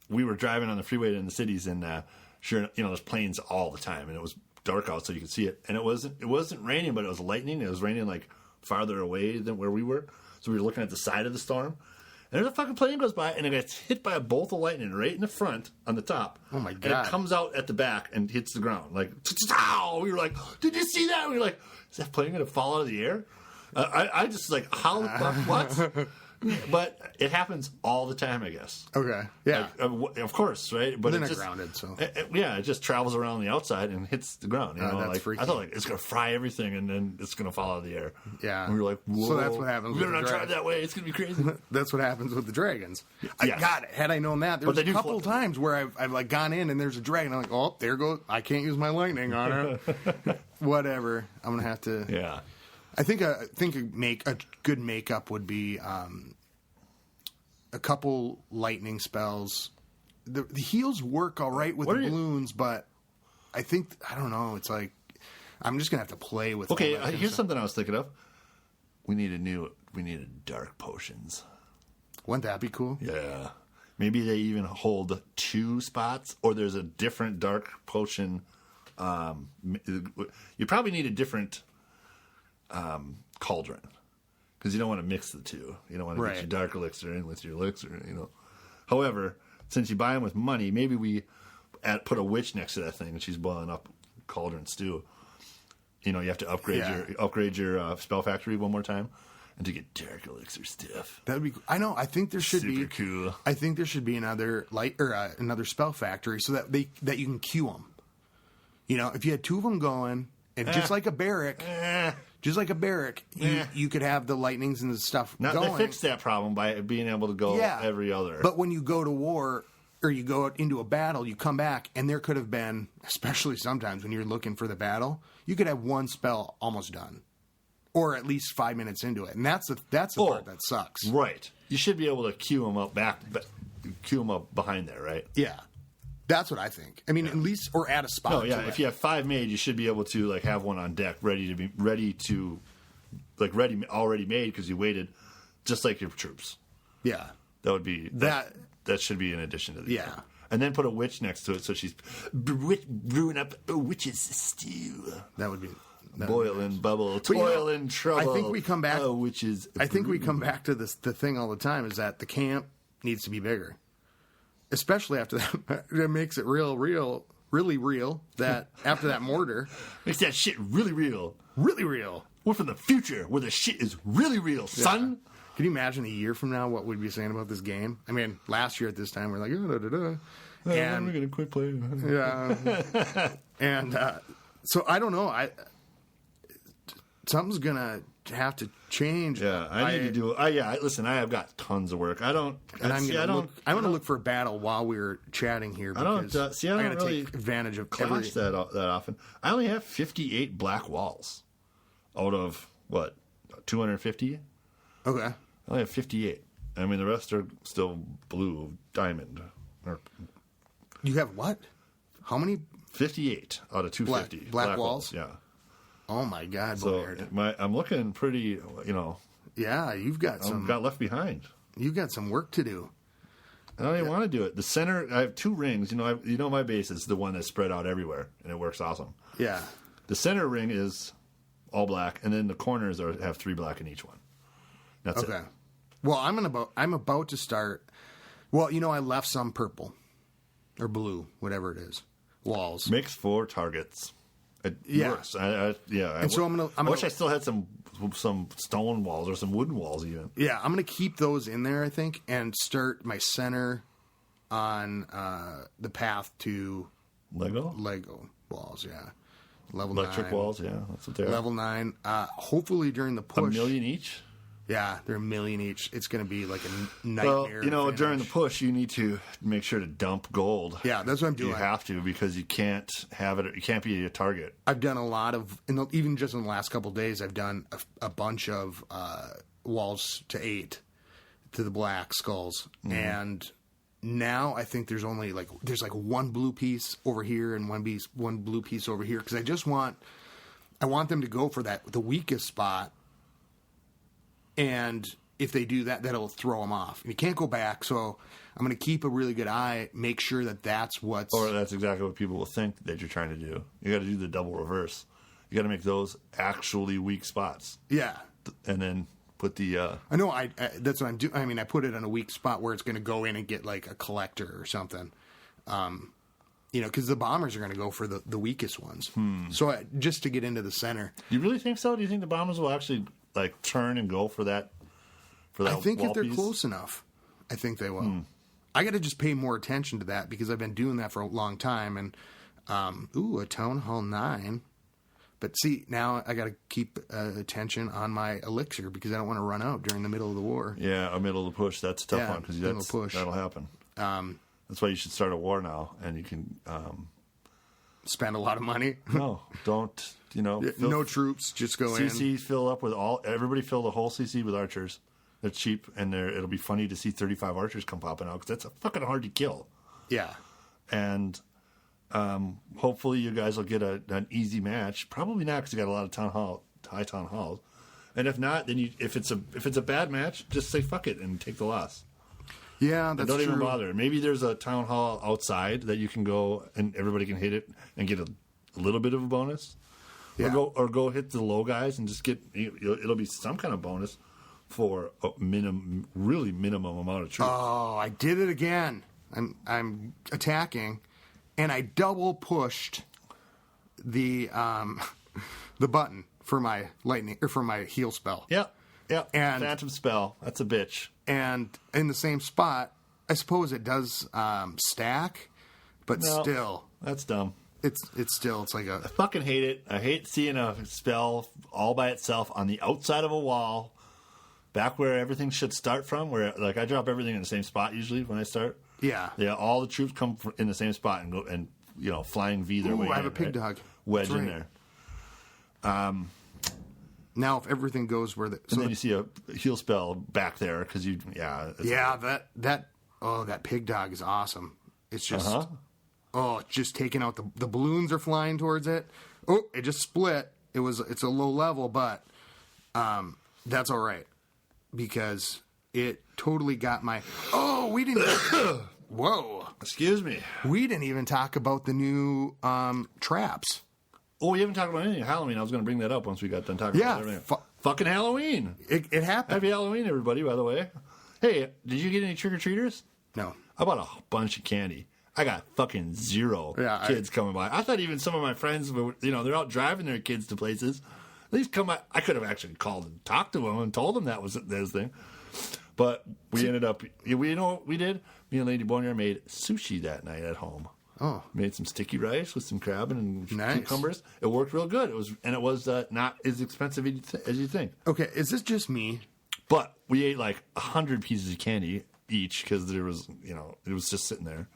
A: we were driving on the freeway in the cities, and sure, there's planes all the time, and it was dark out, so you could see it. And it wasn't raining, but it was lightning. It was raining like farther away than where we were, so we were looking at the side of the storm. And there's a fucking plane goes by, and it gets hit by a bolt of lightning right in the front on the top.
C: Oh my god!
A: And it comes out at the back and hits the ground like. We were like, "Did you see that?" We were like, "Is that plane going to fall out of the air?" I just like, how the fuck, what? But it happens all the time, I guess.
C: Okay. Yeah.
A: Of course, right? But
C: they're not grounded, so.
A: It just travels around the outside and hits the ground.
C: That's freaky.
A: I thought it's going to fry everything and then it's going to fall out of the air.
C: Yeah.
A: And we were like, whoa.
C: So that's what happens.
A: We better not drive that way. It's going to be crazy.
C: That's what happens with the dragons.
A: Yes.
C: God, had I known that, there was a couple times where I've like gone in and there's a dragon. I'm like, oh, there goes. I can't use my lightning on it. Whatever. I'm going to have to.
A: Yeah.
C: I think a good makeup would be a couple lightning spells. The heals work all right with the balloons, but I don't know. It's like I'm just gonna have to play with.
A: Okay, here's something I was thinking of. We needed dark potions.
C: Wouldn't that be cool?
A: Yeah, maybe they even hold 2 spots, or there's a different dark potion. You probably need a different cauldron, because you don't want to mix the two. You don't want to get your dark elixir in with your elixir. However, since you buy them with money, maybe we put a witch next to that thing and she's boiling up cauldron stew. You have to upgrade your spell factory one more time, and to get dark elixir stuff.
C: That'd be. I know. I think there should
A: super cool.
C: I think there should be another another spell factory so that you can queue them. If you had 2 of them going, and just like a barrack. You could have the lightnings and the stuff going.
A: They fixed that problem by being able to go every other.
C: But when you go to war or you go into a battle, you come back, and there could have been, especially sometimes when you're looking for the battle, you could have one spell almost done, or at least 5 minutes into it, and that's the part that sucks.
A: Right. You should be able to queue them up behind there, right?
C: Yeah. That's what I think. I mean, at least, or add a spot.
A: No, yeah. If you have 5 made, you should be able to have one on deck, already made because you waited, just like your troops.
C: Yeah,
A: that would be that. That should be in addition to the
C: game.
A: And then put a witch next to it, so she's brewing up a witch's stew.
C: That would be
A: boiling bubble, toiling trouble.
C: I think we come back.
A: Witches.
C: I think we come back to this. The thing all the time is that the camp needs to be bigger. Especially after that, it makes it really real. That after that mortar
A: makes that shit really real.
C: Really real.
A: We're from the future where the shit is really real, son.
C: Can you imagine a year from now what we'd be saying about this game? I mean, last year at this time, we're like, oh, da, da, da.
A: And we're going to quit playing.
C: Yeah. And so I don't know. Something's going to have to change.
A: Yeah, I need to do. Listen, I have got tons of work. I'm
C: going to look for a battle while we're chatting here. Because
A: I don't really
C: take advantage of
A: clash that often. I only have 58 black walls out of what 250.
C: Okay.
A: I only have 58. I mean, the rest are still blue diamond.
C: You have what? How many?
A: 58 out of 250.
C: Black walls?
A: Yeah.
C: Oh my God,
A: So
C: Boneyard.
A: I'm looking pretty,
C: Yeah, you've got
A: got left behind.
C: You've got some work to do.
A: I don't even want to do it. The center, I have 2 rings. My base is the one that's spread out everywhere, and it works awesome.
C: Yeah.
A: The center ring is all black, and then the corners have 3 black in each one. That's it.
C: Okay. Well, I'm about to start. Well, I left some purple or blue, whatever it is, walls.
A: Makes 4 targets. It works. So
C: I
A: wish I still had some stone walls or some wooden walls even.
C: Yeah, I'm gonna keep those in there, I think, and start my center on the path to
A: Lego
C: walls. Yeah, level
A: electric
C: 9.
A: walls. Yeah, that's what they are.
C: Level 9. Hopefully during the push.
A: $1 million each.
C: Yeah, they're $1 million each. It's going to be like a nightmare.
A: Well, during the push, you need to make sure to dump gold.
C: Yeah, that's what I'm doing.
A: You have to, because you can't have it. You can't be a target.
C: I've done a lot of, even just in the last couple of days, I've done a bunch of walls to 8 to the black skulls, and now I think there's only there's one blue piece over here and one blue piece over here, because I want them to go for the weakest spot. And if they do that, that'll throw them off. And you can't go back, so I'm going to keep a really good eye, make sure that's what's...
A: Or that's exactly what people will think that you're trying to do. You got to do the double reverse. You got to make those actually weak spots.
C: Yeah.
A: And then put the...
C: I know, that's what I'm doing. I mean, I put it on a weak spot where it's going to go in and get a collector or something. Because the bombers are going to go for the weakest ones. So just to get into the center.
A: You really think so? Do you think the bombers will actually... turn and go for that?
C: I think if they're
A: piece?
C: close enough, I think they will. I got to just pay more attention to that, because I've been doing that for a long time. And a Town Hall 9. But see, now I got to keep attention on my elixir, because I don't want to run out during the middle of the war.
A: Yeah, a middle of the push. That's a tough one, because that'll happen. That's why you should start a war now, and you can
C: spend a lot of money.
A: No, don't.
C: No troops, just go in.
A: CC fill up with everybody fill the whole CC with archers. They're cheap, and it'll be funny to see 35 archers come popping out, because that's fucking hard to kill.
C: Yeah.
A: And hopefully you guys will get an easy match. Probably not, because you got a lot of high town halls. And if not, then if it's a bad match, just say fuck it and take the loss.
C: Yeah, that's true.
A: Don't even bother. Maybe there's a town hall outside that you can go and everybody can hit it and get a little bit of a bonus. Yeah. Or go hit the low guys and just get. It'll be some kind of bonus for a really minimum amount of troops.
C: Oh, I did it again. I'm attacking, and I double pushed the button for my lightning or for my heal spell.
A: Yep.
C: And
A: Phantom spell. That's a bitch.
C: And in the same spot, I suppose it does stack, but still,
A: that's dumb.
C: It's like a...
A: I fucking hate it. I hate seeing a spell all by itself on the outside of a wall, back where everything should start from, where I drop everything in the same spot usually when I start.
C: Yeah.
A: Yeah, all the troops come in the same spot and go and flying V their way.
C: I have a pig dog.
A: Wedge in there.
C: Now if everything goes where
A: and then you see a heal spell back there, because
C: that pig dog is awesome. It's just... Oh, just taking out the balloons are flying towards it. Oh, it just split. It's a low level, but that's all right, because it totally got my... Oh, we didn't... Whoa.
A: Excuse me.
C: We didn't even talk about the new traps.
A: Oh, we haven't talked about anything. Halloween. I was going to bring that up once we got done talking about everything. Fucking Halloween.
C: It happened.
A: Happy Halloween, everybody, by the way. Hey, did you get any trick-or-treaters?
C: No.
A: I bought a bunch of candy. I got fucking zero kids coming by. I thought even some of my friends were, they're out driving their kids to places. At least come by. I could have actually called and talked to them and told them that was their thing. But we ended up, you know what we did? Me and Lady Boneyard made sushi that night at home.
C: Oh.
A: Made some sticky rice with some crab and
C: Nice.
A: cucumbers. It worked real good. It was not as expensive as you think.
C: Okay, is this just me?
A: But we ate like 100 pieces of candy each because there was, it was just sitting there.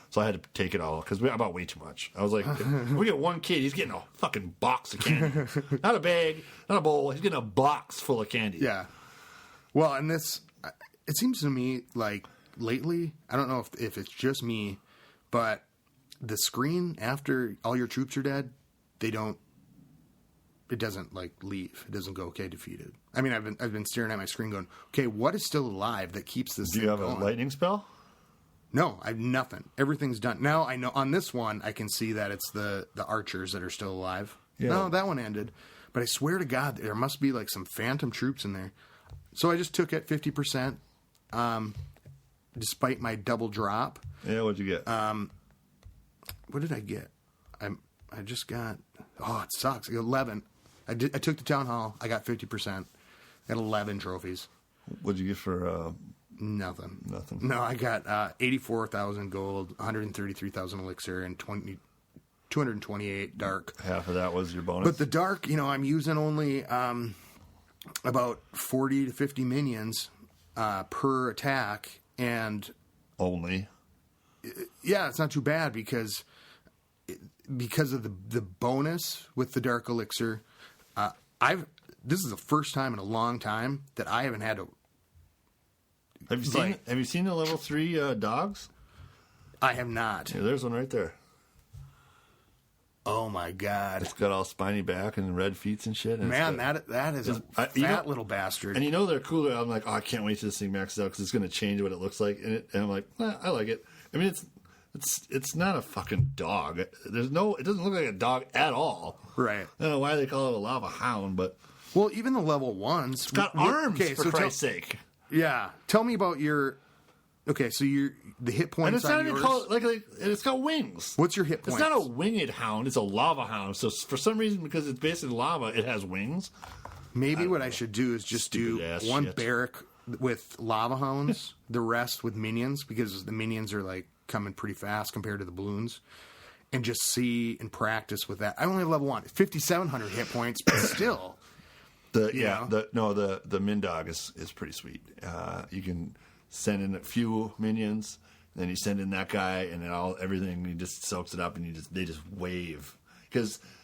A: So I had to take it all because we bought way too much. I was like, if we get one kid, he's getting a fucking box of candy. Not a bag, not a bowl. He's getting a box full of candy.
C: Yeah. Well, and this, it seems to me like lately, I don't know if it's just me, but the screen after all your troops are dead, it doesn't like leave. It doesn't go, okay, defeated. I mean, I've been staring at my screen going, okay, what is still alive that keeps this
A: Do
C: thing
A: you have
C: going?
A: a lightning spell?
C: No, I have nothing. Everything's done. Now I know on this one I can see that it's the archers that are still alive.
A: Yeah.
C: No, that one ended. But I swear to God, there must be like some phantom troops in there. So I just took it 50%, despite my double drop.
A: Yeah, what'd you get?
C: What did I get? I just got. Oh, it sucks. 11. I took the town hall. I got 50%. Got 11 trophies.
A: What'd you get for?
C: Nothing.
A: Nothing.
C: No, I got 84,000 gold, 133,000 elixir, and 228 dark.
A: Half of that was your bonus.
C: But the dark, I'm using only about 40 to 50 minions per attack, and
A: only.
C: yeah, it's not too bad because of the bonus with the dark elixir. This is the first time in a long time that I haven't had to.
A: Have you seen the level 3 dogs?
C: I have not.
A: Yeah, there's one right there.
C: Oh my God!
A: It's got all spiny back and red feet and shit. And
C: Man, that is a fat little bastard.
A: And they're cooler. I'm like, I can't wait till this thing maxes out because it's going to change what it looks like. And I'm like, I like it. I mean, it's not a fucking dog. It doesn't look like a dog at all.
C: Right.
A: I don't know why they call it a lava hound, but
C: well, even the level ones,
A: it's got arms. For Christ's sake.
C: Yeah. Tell me about your. Okay, so the hit points.
A: And it's not
C: on
A: even
C: yours,
A: called like it's got wings.
C: What's your hit points?
A: It's not a winged hound. It's a lava hound. So for some reason, because it's basically lava, it has wings.
C: Maybe what I should do is just do one
A: shit.
C: barrack with lava hounds, the rest with minions, because the minions are like coming pretty fast compared to the balloons, and just see and practice with that. I only have level 1, 5,700 hit points, but still.
A: The min dog is pretty sweet. You can send in a few minions, then you send in that guy, and then everything he just soaks it up, and they just wave.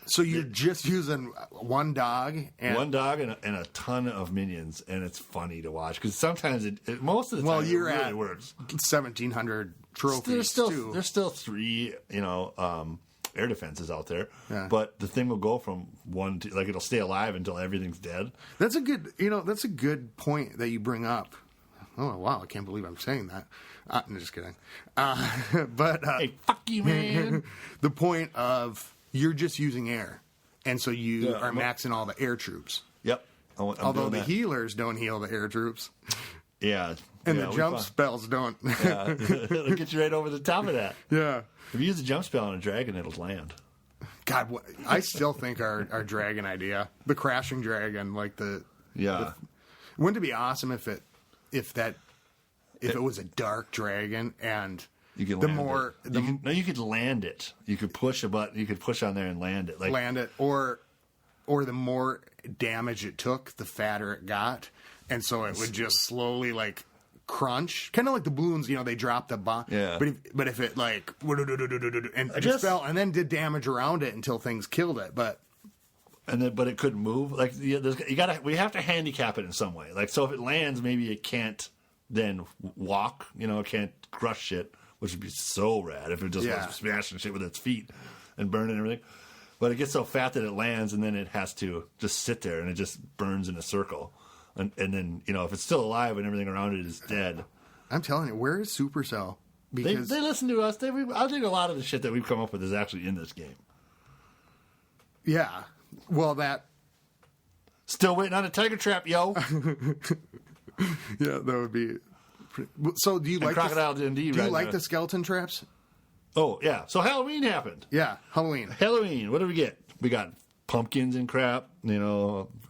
C: So you're just using one dog and
A: a ton of minions, and it's funny to watch because sometimes most of the time
C: you're
A: it really
C: at
A: works.
C: 1,700 trophies.
A: There's still 3 air defenses out there,
C: Yeah.
A: but the thing will go from 1 to it'll stay alive until everything's dead.
C: That's a good point that you bring up. Oh wow, I can't believe I'm saying that. I'm just kidding. But
A: Hey, fuck you, man.
C: the point of you're just using air, and so you are maxing all the air troops.
A: Yep.
C: Although the healers don't heal the air troops.
A: Yeah.
C: And the jump spells don't.
A: Yeah. It'll get you right over the top of that.
C: Yeah.
A: If you use a jump spell on a dragon, it'll land.
C: God, I still think our dragon idea, the crashing dragon, wouldn't it be awesome if it was a dark dragon and
A: you could you could land it. You could push a button. You could push on there and land it.
C: Or the more damage it took, the fatter it got, and so it would just slowly crunch, kind of like the balloons. They drop the bomb.
A: Yeah.
C: But if it and just fell and then did damage around it until things killed it, but
A: it couldn't move. We have to handicap it in some way. So if it lands, maybe it can't then walk. It can't crush shit, which would be so rad if it just was smashing shit with its feet and burning everything. But it gets so fat that it lands, and then it has to just sit there, and it just burns in a circle. And then if it's still alive and everything around it is dead.
C: I'm telling you, where is Supercell? Because
A: they listen to us. I think a lot of the shit that we've come up with is actually in this game.
C: Yeah. Well, that.
A: Still waiting on a tiger trap, yo.
C: Yeah, that would be. So, do you like
A: Crocodile D&D?
C: Do you like the skeleton traps?
A: Oh yeah. So Halloween happened.
C: Yeah, Halloween.
A: What do we get? We got pumpkins and crap.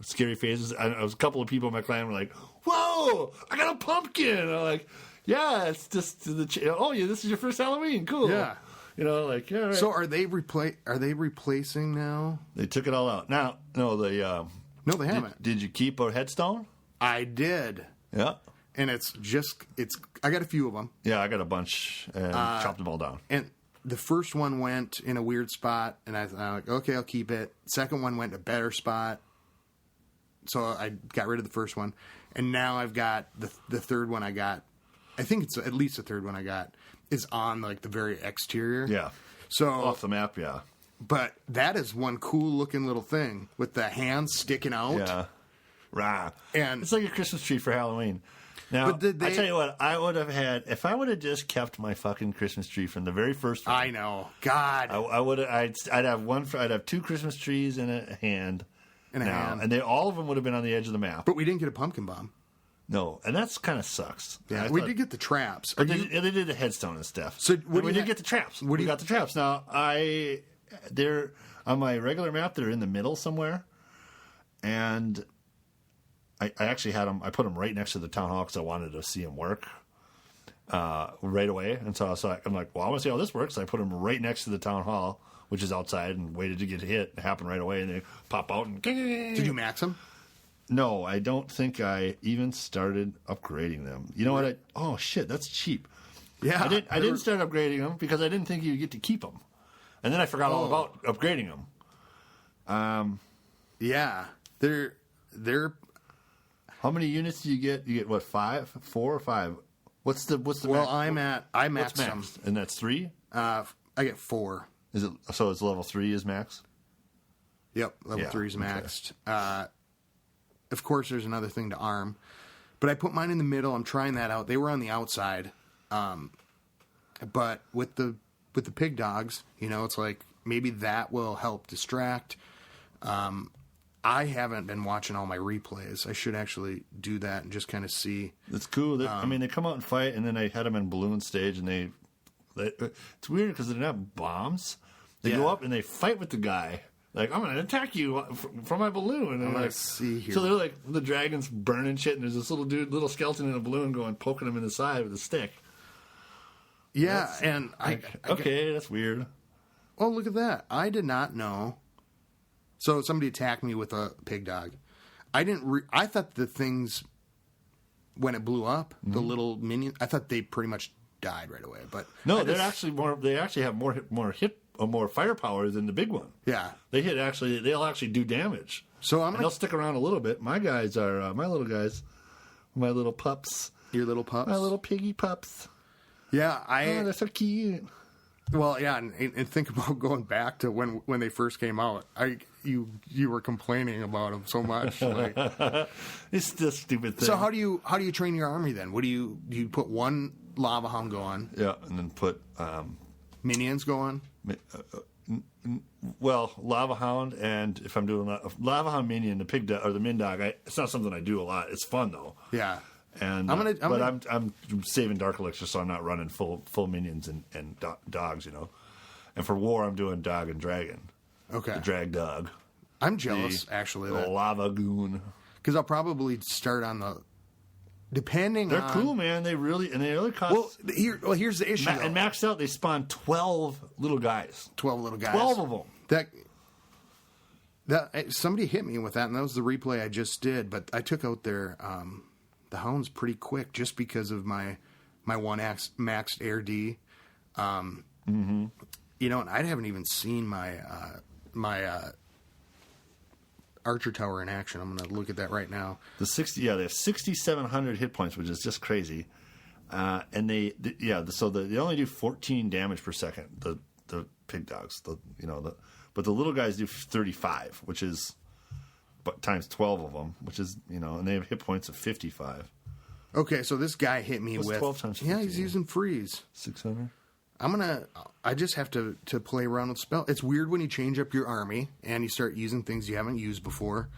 A: Scary faces. There was a couple of people in my clan were like, whoa, I got a pumpkin. And I'm like, yeah, it's just oh yeah, this is your first Halloween, cool.
C: Yeah.
A: You know, like, yeah. Right.
C: So are they replacing now?
A: They took it all out. Now, no,
C: No, they haven't.
A: Did you keep a headstone?
C: I did.
A: Yeah.
C: And I got a few of them.
A: Yeah, I got a bunch and chopped them all down.
C: And the first one went in a weird spot, and I'm like, okay, I'll keep it. Second one went in a better spot, so I got rid of the first one. And now I've got the third one I got. I think it's at least the third one I got is on like the very exterior.
A: Yeah.
C: So
A: off the map, yeah.
C: But that is one cool looking little thing with the hands sticking out.
A: Yeah. Rah.
C: And
A: it's like a Christmas tree for Halloween. Now, I tell you what, I would have had, if I would have just kept my fucking Christmas tree from the very first one.
C: I know. God.
A: I would have, I'd have two Christmas trees in a hand. And all of them would have been on the edge of the map.
C: But we didn't get a pumpkin bomb.
A: No, and that's kind of sucks.
C: Yeah, we did get the traps.
A: But they did the headstone and stuff.
C: So
A: we did get the traps. We got the traps. Now, they're on my regular map, they're in the middle somewhere. And I actually had them, I put them right next to the town hall because I wanted to see them work right away. And so I'm like, well, I want to see how this works. So I put them right next to the town hall, which is outside, and waited to get hit. It happened right away, and they pop out. And
C: did you max them?
A: No, I don't think I even started upgrading them. You know what? Oh, shit, that's cheap.
C: Yeah.
A: I didn't start upgrading them because I didn't think you'd get to keep them. And then I forgot all about upgrading them.
C: Yeah. They're...
A: How many units do you get? You get, what, 5? 4 or 5? What's the
C: Well,
A: max?
C: I maxed them.
A: And that's 3?
C: I get 4.
A: Is it so? It's level 3 is max.
C: Yep, level 3 is maxed. Okay. Of course, there's another thing to arm, but I put mine in the middle. I'm trying that out. They were on the outside, but with the pig dogs, it's like maybe that will help distract. I haven't been watching all my replays. I should actually do that and just kind of see.
A: It's cool. They come out and fight, and then I had them in balloon stage, and it's weird because they're not bombs. They go up and they fight with the guy. Like, I'm going to attack you from my balloon. And
C: let's see here.
A: So they're like, the dragon's burning shit, and there's this little skeleton in a balloon poking him in the side with a stick.
C: Yeah,
A: that's weird.
C: Oh, look at that. I did not know. So somebody attacked me with a pig dog. I thought the things, when it blew up, the little minions, I thought they pretty much died right away. But
A: no, they actually have more firepower than the big one.
C: Yeah.
A: They'll actually do damage.
C: So
A: they'll stick around a little bit. My guys are my little guys, my little pups.
C: Your little pups?
A: My little piggy pups.
C: Yeah,
A: they're so cute.
C: Well, yeah, and think about going back to when they first came out. You were complaining about them so much. Like,
A: it's the stupid thing.
C: So how do you train your army then? What do you put one lava hound go on?
A: Yeah, and then put
C: minions go on.
A: Well, lava hound, and if I'm doing lava hound minion, the pig or the min dog, it's not something I do a lot. It's fun though.
C: Yeah.
A: And I'm saving dark elixir, so I'm not running full minions and dogs, And for war, I'm doing dog and dragon.
C: Okay.
A: The drag dog.
C: I'm jealous, actually.
A: The lava goon.
C: Because I'll probably start on the.
A: They're cool, man. They really cost.
C: Well, here's the issue.
A: And maxed out, they spawn 12 little guys.
C: 12 little guys.
A: 12 of them.
C: That somebody hit me with that, and that was the replay I just did. But I took out their the hounds pretty quick just because of my one maxed air D. And I haven't even seen my Archer Tower in action. I'm going to look at that right now.
A: They have 6,700 hit points, which is just crazy. And they only do 14 damage per second. The pig dogs, but the little guys do 35, which is times 12 of them, which is and they have hit points of 55.
C: Okay, so this guy hit me with
A: 12 times 50?
C: Yeah, he's using freeze.
A: 600.
C: I just have to play around with spell. It's weird when you change up your army and you start using things you haven't used before.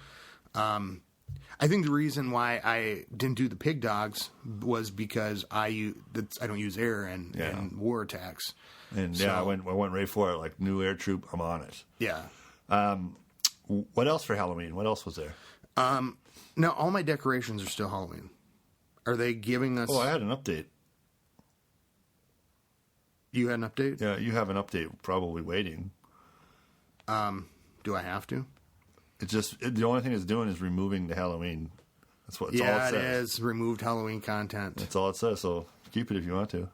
C: I think the reason why I didn't do the pig dogs was because I don't use air and war attacks.
A: And I went right for it. Like new air troop, I'm on it.
C: Yeah.
A: What else for Halloween? What else was there?
C: Now, all my decorations are still Halloween. Are they giving us...
A: Oh, I had an update.
C: You had an update?
A: Yeah, you have an update probably waiting.
C: Do I have to?
A: The only thing it's doing is removing the Halloween. That's all it says.
C: Yeah, it is. Removed Halloween content.
A: That's all it says, so keep it if you want to.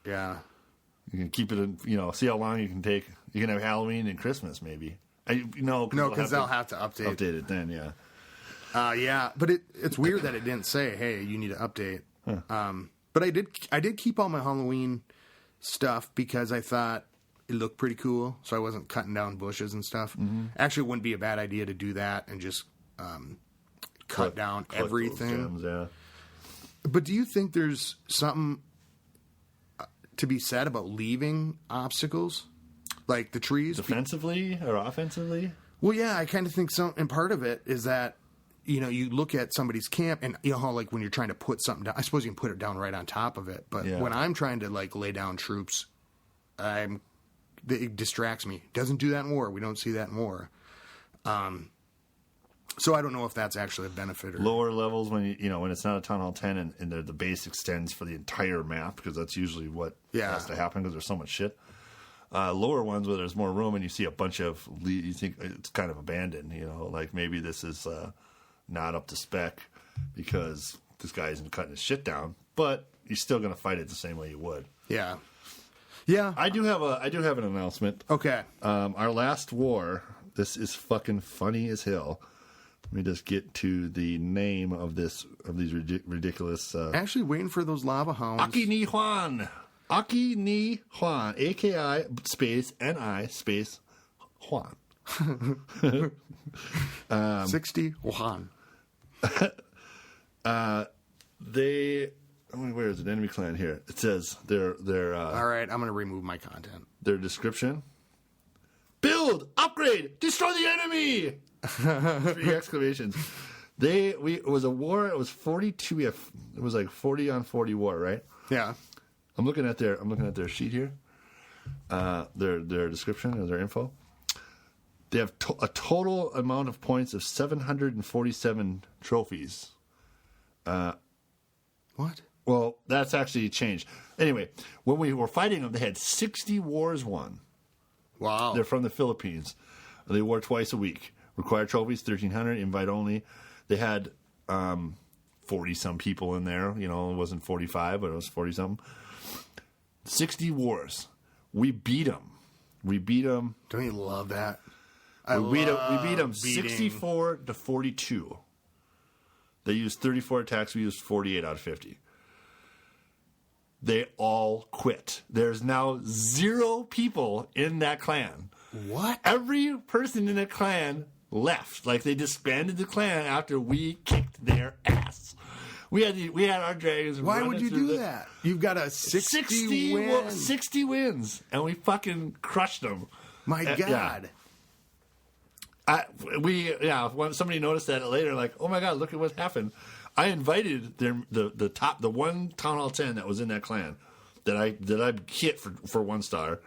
C: Yeah.
A: You can keep it in, see how long you can take. You can have Halloween and Christmas, maybe. No,
C: because they'll have to update.
A: Update it then, yeah.
C: Yeah, but it's weird that it didn't say, "Hey, you need to update."
A: Huh.
C: But I did keep all my Halloween stuff because I thought it looked pretty cool, so I wasn't cutting down bushes and stuff. Mm-hmm. Actually, it wouldn't be a bad idea to do that and just cut down everything.
A: Gems, yeah.
C: But do you think there's something to be said about leaving obstacles, like the trees,
A: defensively or offensively?
C: Well, yeah, I kind of think so. And part of it is that, you look at somebody's camp and how like when you're trying to put something down, I suppose you can put it down right on top of it. But when I'm trying to like lay down troops, it distracts me. Doesn't do that in war. We don't see that in war. So I don't know if that's actually a benefit or
A: lower levels when when it's not a Town Hall 10 and the base extends for the entire map, because that's usually what has to happen because there's so much shit. Lower ones where there's more room and you see a bunch of you think it's kind of abandoned, like maybe this is not up to spec because this guy isn't cutting his shit down, but you're still going to fight it the same way you would.
C: Yeah.
A: I do have an announcement.
C: Okay.
A: Our last war. This is fucking funny as hell. Let me just get to the name of these ridiculous.
C: Actually, waiting for those lava hounds.
A: Aki Ni Huan, AKI space NI space Huan.
C: 60 Wuhan.
A: Where is it? Enemy clan here. It says their
C: all right, I'm going to remove my content.
A: Their description: build, upgrade, destroy the enemy. 3 exclamations. It was a war. It was 42. It was like 40 on 40 war, right?
C: Yeah.
A: I'm looking at their sheet here. Their description or their info. They have a total amount of points of 747 trophies.
C: What?
A: Well, that's actually changed. Anyway, when we were fighting them, they had 60 wars won.
C: Wow.
A: They're from the Philippines. They war twice a week. Required trophies, 1,300. Invite only. They had 40-some people in there. It wasn't 45, but it was 40-something. 60 wars. We beat them.
C: Don't you love that?
A: We beat them 64 to 42. They used 34 attacks. We used 48 out of 50. They all quit. There's now 0 people in that clan.
C: What?
A: Every person in the clan left. Like, they disbanded the clan after we kicked their ass. We had our dragons.
C: Why would you do that? You've got a 60 win.
A: 60 wins, and we fucking crushed them.
C: My God.
A: When somebody noticed that later, like, oh my God, look at what happened. I invited the one Town Hall 10 that was in that clan that I hit for 1 star.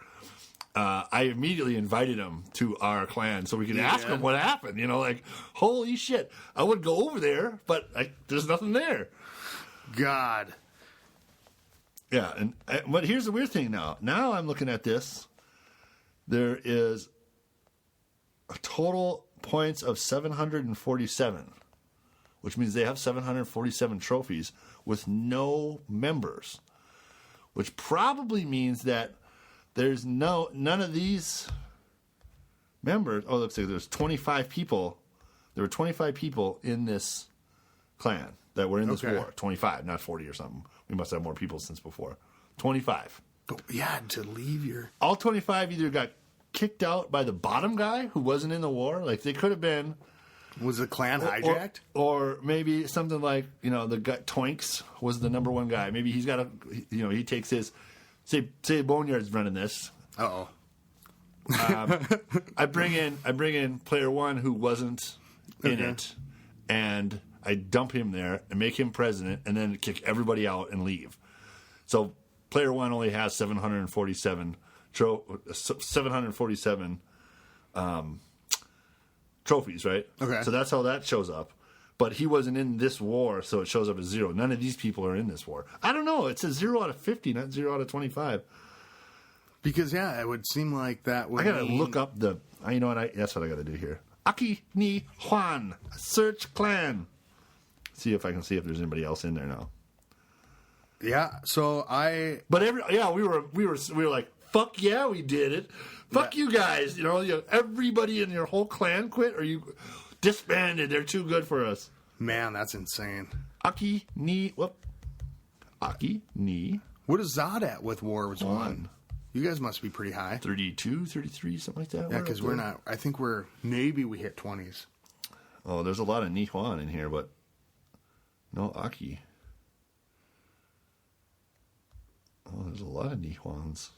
A: I immediately invited him to our clan so we could ask him what happened. Like, holy shit. I would go over there, but there's nothing there.
C: God.
A: Yeah, but here's the weird thing now. Now I'm looking at this. There is a total points of 747, which means they have 747 trophies with no members, which probably means that there's none of these members. Oh, looks like there's 25 people. There were 25 people in this clan that were in this war. 25, not 40 or something. We must have more people since before. 25.
C: Yeah, to leave your...
A: All 25 either got kicked out by the bottom guy who wasn't in the war. Like, they could have been...
C: Was the clan hijacked?
A: Or maybe something like, the guy, Toinks was the number 1 guy. Maybe he's got he takes his... Say Boneyard's running this.
C: Uh-oh.
A: I bring in player 1 who wasn't in it, and I dump him there and make him president, and then kick everybody out and leave. So player 1 only has 747 trophies, right?
C: Okay.
A: So that's how that shows up. but he wasn't in this war, so it shows up as 0. None of these people are in this war. I don't know. It says 0 out of 50, not 0 out of 25.
C: Because, yeah, it would seem like that would
A: I got to look up the... You know what? That's what I got to do here. Aki Ni Juan. Search clan. See if I can see if there's anybody else in there now.
C: Yeah, so
A: But we were like, fuck yeah, we did it. Fuck you guys. You know, everybody in your whole clan quit or you disbanded. They're too good for us.
C: Man, that's insane.
A: Aki Ni.
C: What is Zod at with War was 1? You guys must be pretty high.
A: 32, 33, something like that.
C: Yeah, because we're not. I think maybe we hit 20s.
A: Oh, there's a lot of Ni Juan in here, but no Aki. Oh, there's a lot of Ni Juans.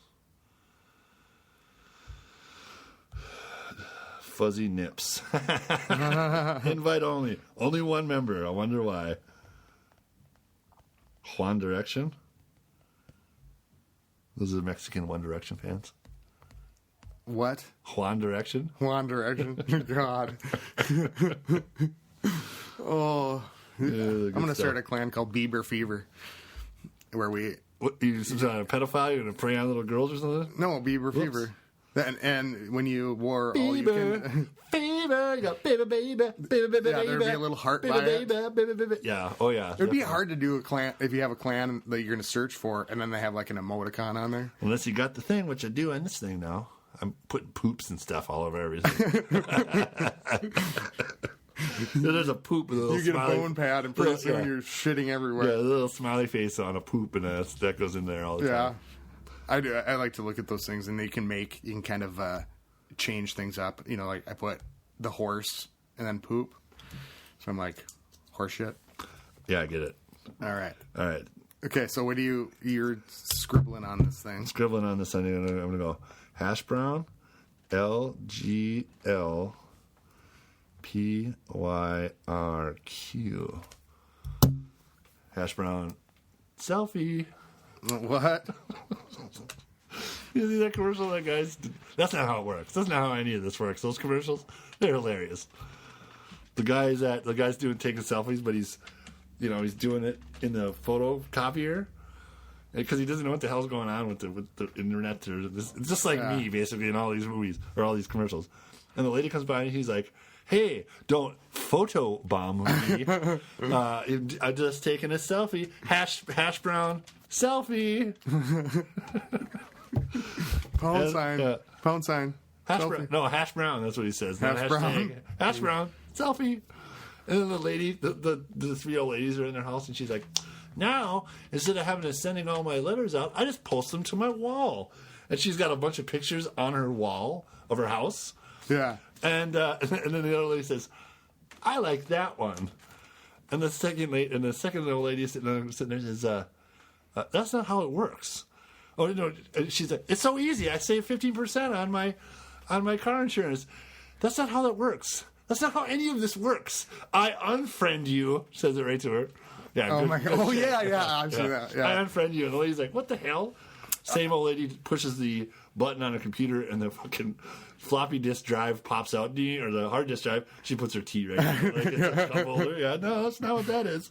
A: Fuzzy Nips. Invite only. Only one member. I wonder why. Juan Direction. Those are Mexican One Direction fans.
C: What?
A: Juan Direction.
C: Juan Direction. God. Oh.
A: Yeah,
C: I'm going to start a clan called Bieber Fever. Where we...
A: What, you some kind of pedophile? You're going to prey on little girls or something?
C: No, Bieber Fever. And when you wore all you can...
A: Fever, you got baby, baby, baby, baby,
C: yeah, there'd be a little heart by it.
A: Baby. Yeah, oh yeah.
C: It'd be hard to do a clan if you have a clan that you're going to search for, and then they have like an emoticon on there.
A: Unless you got the thing, which I do on this thing now. I'm putting poops and stuff all over everything. There's a poop with a little
C: You get
A: smiley.
C: a bone pad, and pretty soon you're shitting everywhere.
A: Yeah, a little smiley face on a poop, and that goes in there all the time.
C: I do. I like to look at those things, and you can kind of change things up. You know, like I put the horse and then poop. So I'm like, horse shit.
A: Yeah, I get it.
C: All right.
A: Okay,
C: so what you're scribbling on this thing?
A: Scribbling on this, I'm going to go hash brown, LGL, PYRQ. Hash brown, selfie.
C: What?
A: You see that commercial that guys? That's not how it works. That's not how any of this works. Those commercials, they're hilarious. The guy's taking selfies, but he's doing it in the photocopier because he doesn't know what the hell's going on with the internet. It's just like me, basically, in all these movies or all these commercials. And the lady comes by and he's like, "Hey, don't photobomb me. I'm just taking a selfie. Hash brown selfie."
C: Pound sign.
A: Hash brown. No, hash brown. That's what he says.
C: Hash brown.
A: Hash brown. Selfie. And then the lady, the 3 old ladies are in their house, and she's like, "Now, instead of sending all my letters out, I just post them to my wall." And she's got a bunch of pictures on her wall of her house.
C: Yeah.
A: And then the other lady says, "I like that one." And the second old lady sitting there says, "That's not how it works." Oh no! She's like, "It's so easy. I save 15% on my car insurance." That's not how that works. That's not how any of this works. I unfriend you. Says it right to her. Yeah.
C: Oh my god. Oh yeah. I've seen that. Yeah.
A: I unfriend you, and the lady's like, "What the hell?" Same old lady pushes the button on a computer, and the fucking floppy disk drive pops out, or the hard disk drive. She puts her tea right there. Like it's a cup holder. Yeah, no, that's not what that is.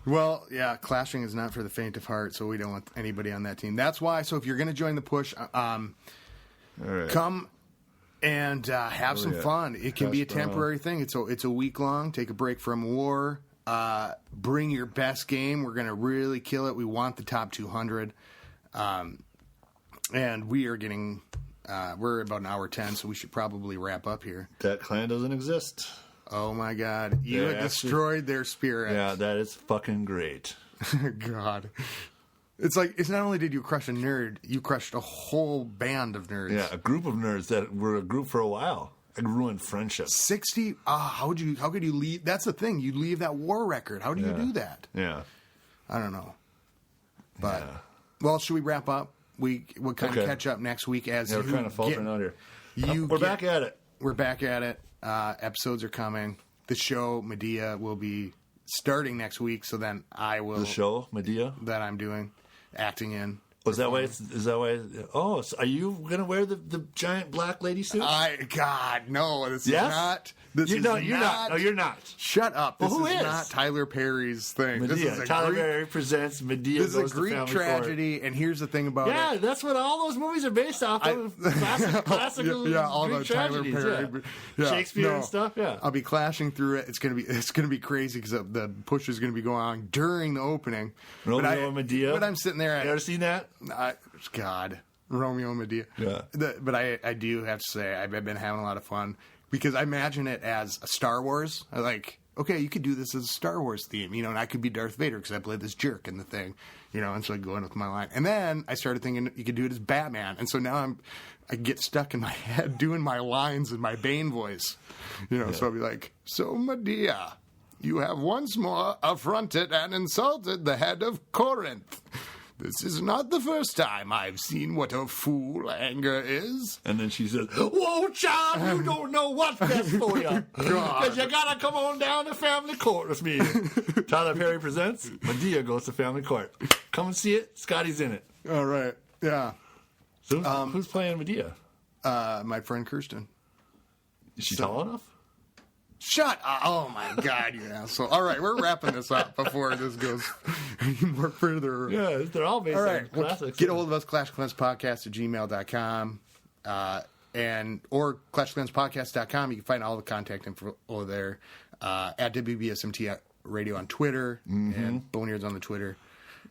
C: Well, yeah, clashing is not for the faint of heart, so we don't want anybody on that team. That's why. So if you're going to join the push, come and have some fun. It can be a temporary thing. It's a week long. Take a break from war. Bring your best game. We're going to really kill it. We want the top 200. And we are getting. We're about an hour 10, so we should probably wrap up here.
A: That clan doesn't exist.
C: Oh my God! You have destroyed their spirit.
A: Yeah, that is fucking great.
C: God, it's not only did you crush a nerd, you crushed a whole band of nerds.
A: Yeah, a group of nerds that were a group for a while and ruined friendships.
C: 60. How could you leave? That's the thing. You leave that war record. How do you do that?
A: Yeah,
C: I don't know. But well, should we wrap up? We'll kind of catch up next week as
A: we're kind of faltering out here.
C: We're
A: back at it.
C: We're back at it. Episodes are coming. The show Medea will be starting next week, so then I will.
A: The show Medea
C: that I'm doing, acting in,
A: Oh, is that why? Is that why? Oh, so are you gonna wear the giant black lady suit?
C: God, no. This
A: Yes?
C: is not. This
A: You're
C: is
A: not. No, you're not.
C: Shut up. This
A: Well, who is?
C: not Tyler Perry's thing. This
A: Medea.
C: is a
A: Tyler
C: Greek,
A: Perry presents Medea
C: this is
A: Goes
C: a Greek
A: to Family
C: tragedy, and here's the thing about
A: Yeah,
C: it.
A: that's what all those movies are based off of. Classical
C: yeah, all
A: Greek
C: the Tyler
A: tragedies,
C: Perry,
A: yeah. Shakespeare and stuff. Yeah,
C: I'll be clashing through it. It's gonna be crazy because the push is gonna be going on during the opening.
A: Romeo and Medea.
C: But I'm sitting there.
A: You ever seen that?
C: God, Romeo and Medea.
A: Yeah.
C: But I do have to say I've been having a lot of fun because I imagine it as a Star Wars. I like, okay, you could do this as a Star Wars theme, and I could be Darth Vader because I played this jerk in the thing, and so I go in with my line. And then I started thinking you could do it as Batman, and so now I get stuck in my head doing my lines in my Bane voice, so I'll be like, so Medea, you have once more affronted and insulted the head of Corinth. This is not the first time I've seen what a fool anger is.
A: And then she says, whoa, child, you don't know what's best for you. Because you got to come on down to family court with me. Tyler Perry presents Medea Goes to Family Court. Come and see it. Scotty's in it.
C: All right. Yeah.
A: So who's playing Medea?
C: My friend Kirsten.
A: Is she tall enough?
C: Shut up. Oh, my God, you asshole. All right, we're wrapping this up before this goes any more further.
A: Yeah, they're all based on classics.
C: Get a hold of us, clashclanspodcast@gmail.com or clashclanspodcast.com. You can find all the contact info there. At WBSMT Radio on Twitter, and Boneyard's on the Twitter.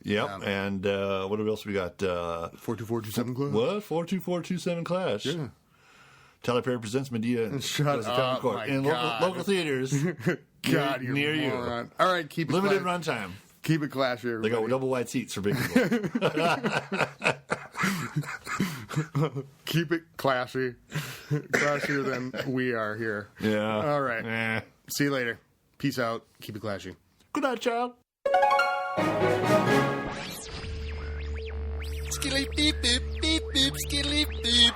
A: Yep, and what else we got?
C: 42427 Clash.
A: What? 42427 Clash.
C: Yeah.
A: Tyler Perry presents Medea.
C: Shut up, my
A: in
C: God.
A: local theaters.
C: God, you're
A: near you.
C: moron. All right, keep it
A: Limited
C: classy.
A: runtime.
C: Keep it classy,
A: They
C: everybody.
A: got double wide seats for big people.
C: Keep it classy. Classier than we are here.
A: Yeah.
C: All right.
A: Eh.
C: See you later. Peace out. Keep it classy.
A: Good night, child.
B: Skilly beep beep beep beep skilly beep.